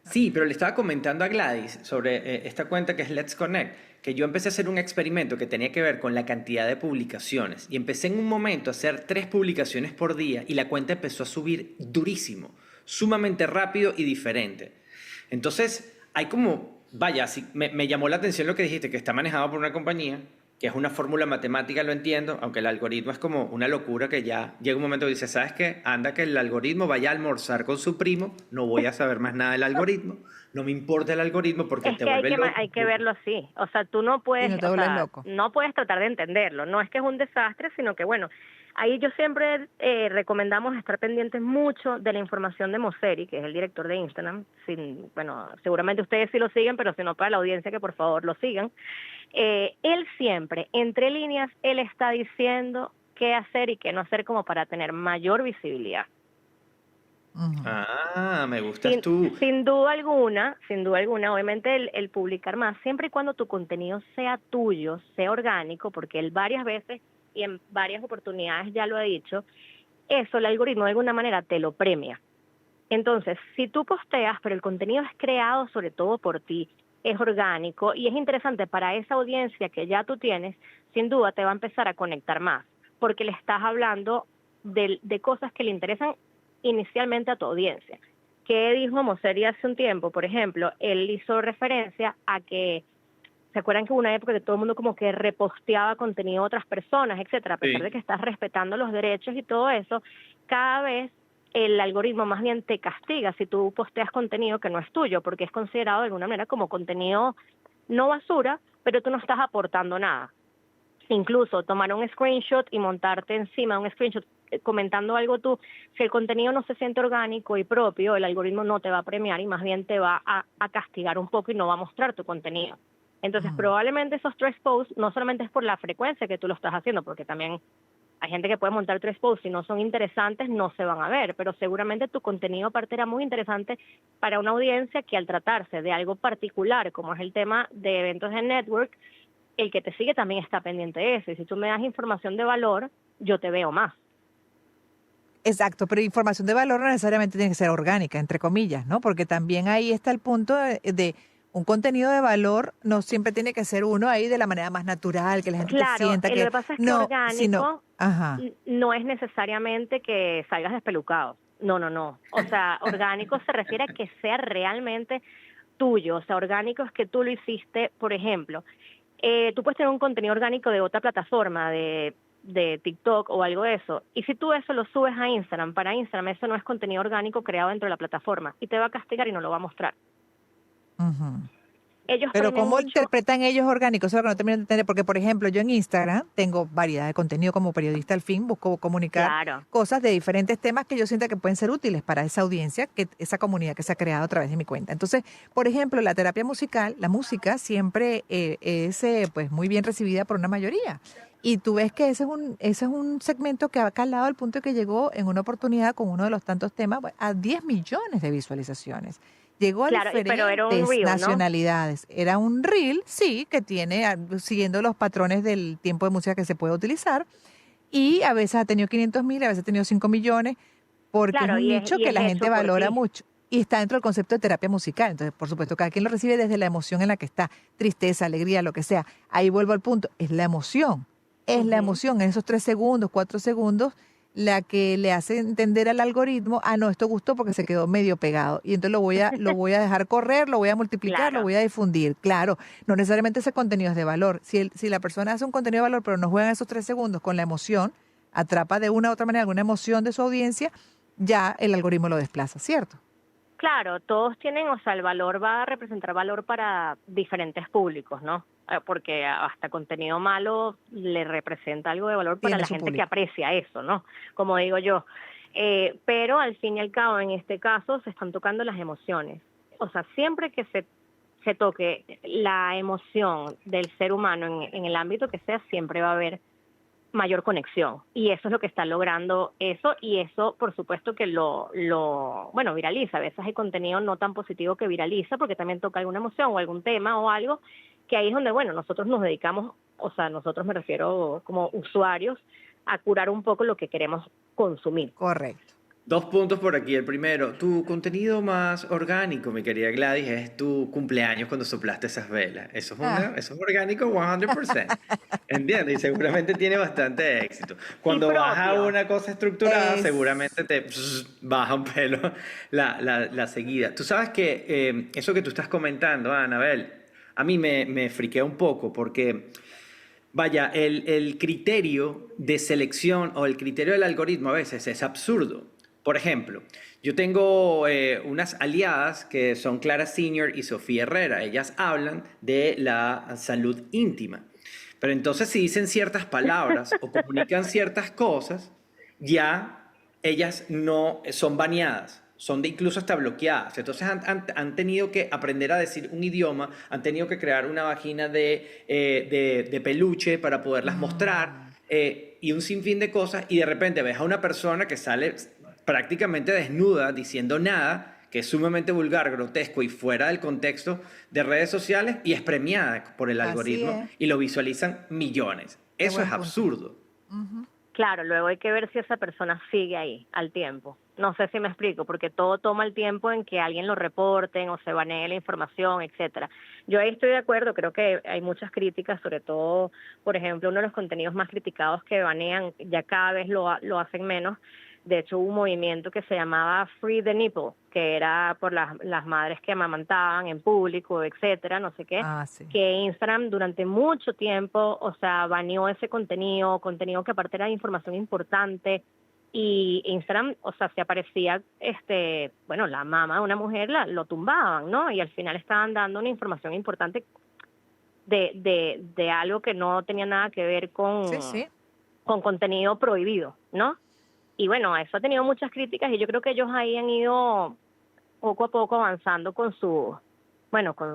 D: Sí, pero le estaba comentando a Gladys sobre esta cuenta que es Let's Connect, que yo empecé a hacer un experimento que tenía que ver con la cantidad de publicaciones y empecé en un momento a hacer 3 publicaciones por día y la cuenta empezó a subir durísimo, sumamente rápido y diferente. Entonces, hay como, vaya, sí, me llamó la atención lo que dijiste, que está manejado por una compañía, que es una fórmula matemática, lo entiendo, aunque el algoritmo es como una locura que ya llega un momento que dice, ¿sabes qué? Anda que el algoritmo vaya a almorzar con su primo, no voy a saber más nada del algoritmo, no me importa el algoritmo porque
I: Es
D: te
I: que
D: vuelve loco.
I: hay que verlo así. O sea, tú no puedes,
B: Y no te
I: o
B: vuelves
I: sea,
B: loco.
I: no puedes tratar de entenderlo. No es que es un desastre, sino que, bueno, ahí yo siempre recomendamos estar pendientes mucho de la información de Mosseri, que es el director de Instagram. Bueno, seguramente ustedes sí lo siguen, pero si no, para la audiencia que por favor lo sigan. Él siempre, entre líneas, él está diciendo qué hacer y qué no hacer como para tener mayor visibilidad.
D: Me gustas tú.
I: Sin duda alguna, obviamente el publicar más, siempre y cuando tu contenido sea tuyo, sea orgánico, porque él varias veces y en varias oportunidades ya lo ha dicho, eso el algoritmo de alguna manera te lo premia. Entonces, si tú posteas, pero el contenido es creado sobre todo por ti, es orgánico y es interesante para esa audiencia que ya tú tienes, sin duda te va a empezar a conectar más, porque le estás hablando de cosas que le interesan inicialmente a tu audiencia. ¿Qué dijo Moseri hace un tiempo? Por ejemplo, él hizo referencia a que, ¿se acuerdan que hubo una época que todo el mundo como que reposteaba contenido de otras personas, etcétera? A pesar de que estás respetando los derechos y todo eso, cada vez el algoritmo más bien te castiga si tú posteas contenido que no es tuyo, porque es considerado de alguna manera como contenido no basura, pero tú no estás aportando nada. Incluso tomar un screenshot y montarte encima de un screenshot comentando algo tú, si el contenido no se siente orgánico y propio, el algoritmo no te va a premiar y más bien te va a castigar un poco y no va a mostrar tu contenido. Entonces, probablemente esos 3 posts no solamente es por la frecuencia que tú lo estás haciendo, porque también hay gente que puede montar 3 posts, si no son interesantes no se van a ver, pero seguramente tu contenido aparte era muy interesante para una audiencia que al tratarse de algo particular, como es el tema de eventos de network, el que te sigue también está pendiente de eso, y si tú me das información de valor, yo te veo más.
B: Exacto, pero información de valor no necesariamente tiene que ser orgánica, entre comillas, ¿no? Porque también ahí está el punto de un contenido de valor, no siempre tiene que ser uno ahí de la manera más natural, que la gente te sienta.
I: Lo que pasa es que
B: no,
I: orgánico no es necesariamente que salgas despelucado. No. O sea, orgánico se refiere a que sea realmente tuyo. O sea, orgánico es que tú lo hiciste, por ejemplo, tú puedes tener un contenido orgánico de otra plataforma, de TikTok o algo de eso, y si tú eso lo subes a Instagram, para Instagram eso no es contenido orgánico creado dentro de la plataforma, y te va a castigar y no lo va a mostrar. Ellos
B: Pero ¿cómo interpretan ellos orgánicos? Eso es lo que no termino de entender, porque por ejemplo yo en Instagram tengo variedad de contenido como periodista al fin, busco comunicar cosas de diferentes temas que yo sienta que pueden ser útiles para esa audiencia, que esa comunidad que se ha creado a través de mi cuenta. Entonces, por ejemplo, la terapia musical, la música siempre es pues muy bien recibida por una mayoría. Y tú ves que ese es un segmento que ha calado al punto de que llegó en una oportunidad con uno de los tantos temas a 10 millones de visualizaciones. Llegó a diferentes
I: pero era un reel,
B: nacionalidades. ¿No? Era un reel, sí, que tiene, siguiendo los patrones del tiempo de música que se puede utilizar. Y a veces ha tenido 500,000, a veces ha tenido 5 millones, porque es un nicho que la gente valora mucho. Y está dentro del concepto de terapia musical. Entonces, por supuesto, cada quien lo recibe desde la emoción en la que está. Tristeza, alegría, lo que sea. Ahí vuelvo al punto. Es la emoción. Es la emoción en esos 3 segundos, 4 segundos, la que le hace entender al algoritmo, no, esto gustó porque se quedó medio pegado. Y entonces lo voy a dejar correr, lo voy a multiplicar, lo voy a difundir. Claro, no necesariamente ese contenido es de valor. Si la persona hace un contenido de valor, pero no juega esos 3 segundos con la emoción, atrapa de una u otra manera alguna emoción de su audiencia, ya el algoritmo lo desplaza, ¿cierto?
I: Claro, todos tienen, o sea, el valor va a representar valor para diferentes públicos, ¿no? Porque hasta contenido malo le representa algo de valor para la gente que aprecia eso, ¿no? Como digo yo. Pero al fin y al cabo, en este caso, se están tocando las emociones. O sea, siempre que se toque la emoción del ser humano en el ámbito que sea, siempre va a haber mayor conexión, y eso es lo que está logrando eso, y eso por supuesto que lo viraliza. A veces hay contenido no tan positivo que viraliza porque también toca alguna emoción o algún tema o algo, que ahí es donde nosotros nos dedicamos, o sea, nosotros me refiero como usuarios, a curar un poco lo que queremos consumir.
B: Correcto.
D: 2 puntos por aquí. El primero, tu contenido más orgánico, mi querida Gladys, es tu cumpleaños cuando soplaste esas velas. Eso es orgánico 100%. ¿Entiendes? Y seguramente tiene bastante éxito. Cuando vas a una cosa estructurada, seguramente te baja un pelo la seguida. Tú sabes que eso que tú estás comentando, Anabel, a mí me friquea un poco porque... Vaya, el criterio de selección o el criterio del algoritmo a veces es absurdo. Por ejemplo, yo tengo unas aliadas que son Clara Senior y Sofía Herrera. Ellas hablan de la salud íntima. Pero entonces si dicen ciertas palabras o comunican ciertas cosas, ya ellas no son baneadas. Son incluso hasta bloqueadas. Entonces han tenido que aprender a decir un idioma, han tenido que crear una vagina de peluche para poderlas mostrar y un sinfín de cosas, y de repente ves a una persona que sale prácticamente desnuda, diciendo nada, que es sumamente vulgar, grotesco y fuera del contexto de redes sociales, y es premiada por el
B: Así
D: algoritmo
B: es.
D: y lo visualizan millones.
B: Qué
D: Eso
B: buen
D: es
B: punto.
D: absurdo.
I: Claro, luego hay que ver si esa persona sigue ahí al tiempo. No sé si me explico, porque todo toma el tiempo en que alguien lo reporten o se banee la información, etcétera. Yo ahí estoy de acuerdo, creo que hay muchas críticas, sobre todo, por ejemplo, uno de los contenidos más criticados que banean, ya cada vez lo hacen menos. De hecho, hubo un movimiento que se llamaba Free the Nipple, que era por las madres que amamantaban en público, etcétera, no sé qué,
B: Sí.
I: que Instagram durante mucho tiempo, o sea, baneó ese contenido que aparte era de información importante, y Instagram, o sea, si aparecía, bueno, la mamá de una mujer lo tumbaban, ¿no? Y al final estaban dando una información importante de algo que no tenía nada que ver
B: Sí.
I: con contenido prohibido, ¿no? Y bueno, eso ha tenido muchas críticas y yo creo que ellos ahí han ido poco a poco avanzando con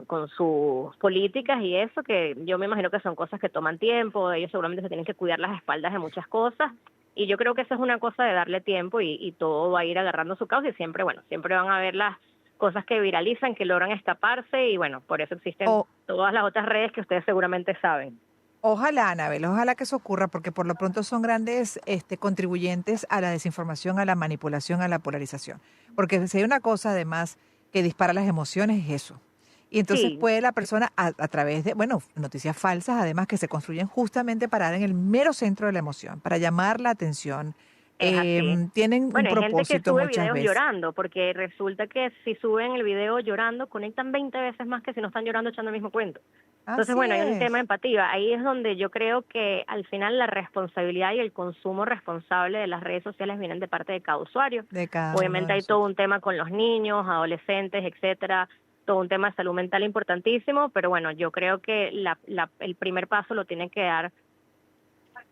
I: con sus políticas y eso, que yo me imagino que son cosas que toman tiempo, ellos seguramente se tienen que cuidar las espaldas de muchas cosas, y yo creo que eso es una cosa de darle tiempo y todo va a ir agarrando su causa, y siempre van a haber las cosas que viralizan, que logran escaparse, y bueno, por eso existen todas las otras redes que ustedes seguramente saben.
B: Ojalá, Anabel, ojalá que eso ocurra, porque por lo pronto son grandes contribuyentes a la desinformación, a la manipulación, a la polarización. Porque si hay una cosa, además, que dispara las emociones, es eso. Y entonces
I: Sí.
B: puede la persona, a través de, noticias falsas, además, que se construyen justamente para dar en el mero centro de la emoción, para llamar la atención.
I: Es así.
B: Tienen
I: Bueno,
B: un
I: hay gente que
B: propósito
I: sube
B: muchas
I: videos
B: veces.
I: llorando, porque resulta que si suben el video llorando, conectan 20 veces más que si no están llorando echando el mismo cuento. Entonces,
B: Así
I: bueno, hay un
B: es.
I: tema de empatía. Ahí es donde yo creo que al final la responsabilidad y el consumo responsable de las redes sociales vienen de parte de cada usuario.
B: De cada
I: Obviamente
B: uno de
I: hay todo un tema con los niños, adolescentes, etcétera, todo un tema de salud mental importantísimo, pero bueno, yo creo que el primer paso lo tiene que dar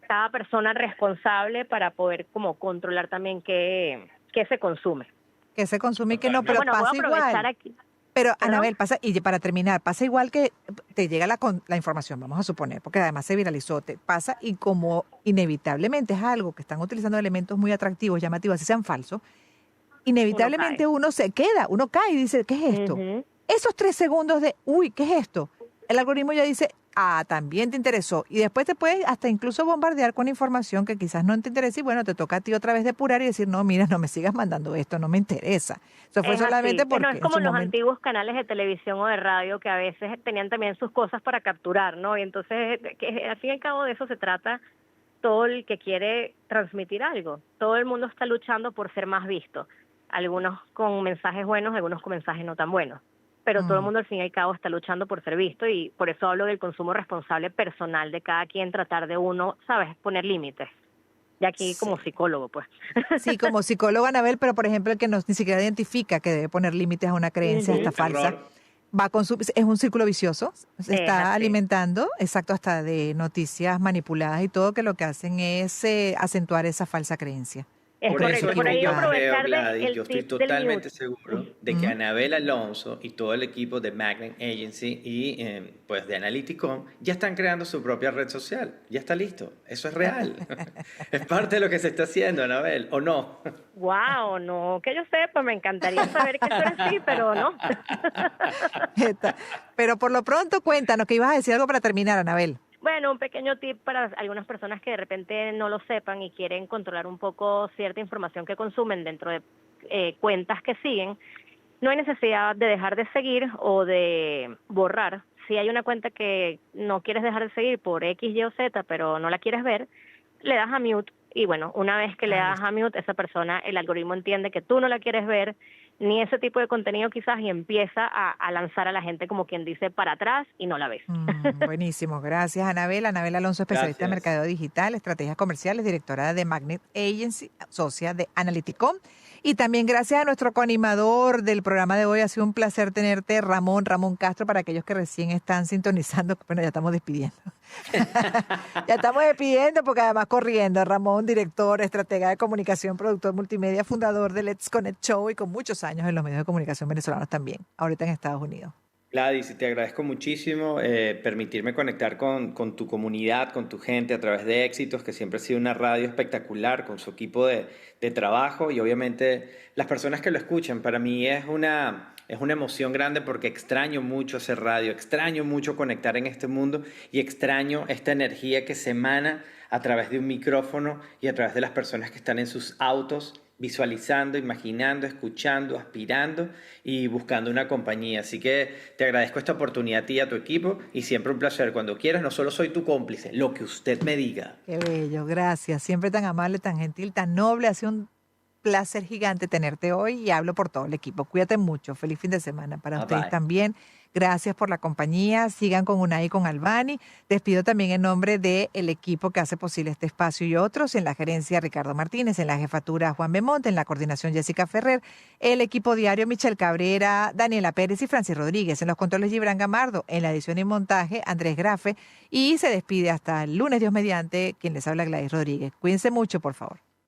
I: cada persona responsable para poder como controlar también qué se consume.
B: Que se consume y que no, pero
I: Bueno, voy a
B: pasa
I: aprovechar
B: igual.
I: aquí.
B: Pero,
I: ¿Perdón?
B: Anabel, y para terminar, pasa igual que te llega la información, vamos a suponer, porque además se viralizó, te pasa y como inevitablemente es algo que están utilizando elementos muy atractivos, llamativos, así sean falsos, inevitablemente uno se queda, uno cae y dice, ¿qué es esto?
I: Ujú.
B: Esos 3 segundos de, uy, ¿qué es esto? El algoritmo ya dice, también te interesó. Y después te puede hasta incluso bombardear con información que quizás no te interesa y bueno, te toca a ti otra vez depurar y decir, no, mira, no me sigas mandando esto, no me interesa. Eso fue
I: Es
B: solamente
I: así.
B: porque
I: Bueno, es
B: en
I: como
B: su
I: los
B: momento...
I: antiguos canales de televisión o de radio que a veces tenían también sus cosas para capturar, ¿no? Y entonces, que al fin y al cabo de eso se trata todo el que quiere transmitir algo. Todo el mundo está luchando por ser más visto. Algunos con mensajes buenos, algunos con mensajes no tan buenos. Pero todo el mundo al fin y al cabo está luchando por ser visto y por eso hablo del consumo responsable personal de cada quien, tratar de uno, ¿sabes?, poner límites. Y aquí como psicólogo, pues.
B: Sí, como psicólogo, Anabel, pero por ejemplo el que ni siquiera identifica que debe poner límites a una creencia,
I: Ujú.
B: esta falsa, es un círculo vicioso, se
I: Es
B: está
I: así.
B: alimentando, exacto, hasta de noticias manipuladas y todo, que lo que hacen es acentuar esa falsa creencia.
I: Es
D: Por
I: correcto,
D: eso es
I: por
D: que
I: ahí
D: yo
I: aprovechar
D: creo, Gladys,
I: el
D: yo estoy
I: tip del
D: totalmente
I: mute.
D: seguro de que Anabel Alonso y todo el equipo de Magnet Agency y pues de Analyticom ya están creando su propia red social. Ya está listo. Eso es real. Es parte de lo que se está haciendo, Anabel, ¿o no?
I: Wow, no, que yo sepa, me encantaría saber que eso es así, pero no.
B: Pero por lo pronto cuéntanos que ibas a decir algo para terminar, Anabel.
I: Bueno, un pequeño tip para algunas personas que de repente no lo sepan y quieren controlar un poco cierta información que consumen dentro de cuentas que siguen. No hay necesidad de dejar de seguir o de borrar. Si hay una cuenta que no quieres dejar de seguir por X, Y o Z, pero no la quieres ver, le das a mute. Y bueno, una vez que le das a mute, esa persona, el algoritmo entiende que tú no la quieres ver, ni ese tipo de contenido quizás, y empieza a lanzar a la gente como quien dice para atrás y no la ves.
B: Buenísimo, gracias Anabel. Anabel Alonso, especialista en mercadeo digital, estrategias comerciales, directora de Magnet Agency, socia de Analyticom. Y también gracias a nuestro coanimador del programa de hoy. Ha sido un placer tenerte, Ramón Castro, para aquellos que recién están sintonizando. Bueno, ya estamos despidiendo. Ya estamos despidiendo porque además corriendo. Ramón, director, estratega de comunicación, productor multimedia, fundador de Let's Connect Show y con muchos años en los medios de comunicación venezolanos también, ahorita en Estados Unidos.
D: Gladys, te agradezco muchísimo permitirme conectar con tu comunidad, con tu gente a través de Éxitos, que siempre ha sido una radio espectacular con su equipo de trabajo y obviamente las personas que lo escuchan. Para mí es una emoción grande porque extraño mucho hacer radio, extraño mucho conectar en este mundo y extraño esta energía que se emana a través de un micrófono y a través de las personas que están en sus autos visualizando, imaginando, escuchando, aspirando y buscando una compañía. Así que te agradezco esta oportunidad a ti y a tu equipo y siempre un placer. Cuando quieras, no solo soy tu cómplice, lo que usted me diga.
B: Qué bello, gracias. Siempre tan amable, tan gentil, tan noble. Ha sido un placer gigante tenerte hoy y hablo por todo el equipo. Cuídate mucho. Feliz fin de semana para
D: Bye,
B: ustedes
D: bye.
B: también. Gracias por la compañía. Sigan con Unai y con Albani. Despido también en nombre del equipo que hace posible este espacio y otros. En la gerencia, Ricardo Martínez. En la jefatura, Juan Bemonte. En la coordinación, Jessica Ferrer. El equipo diario, Michelle Cabrera, Daniela Pérez y Francis Rodríguez. En los controles, Gibran Gamardo. En la edición y montaje, Andrés Grafe. Y se despide hasta el lunes, Dios mediante, quien les habla, Gladys Rodríguez. Cuídense mucho, por favor.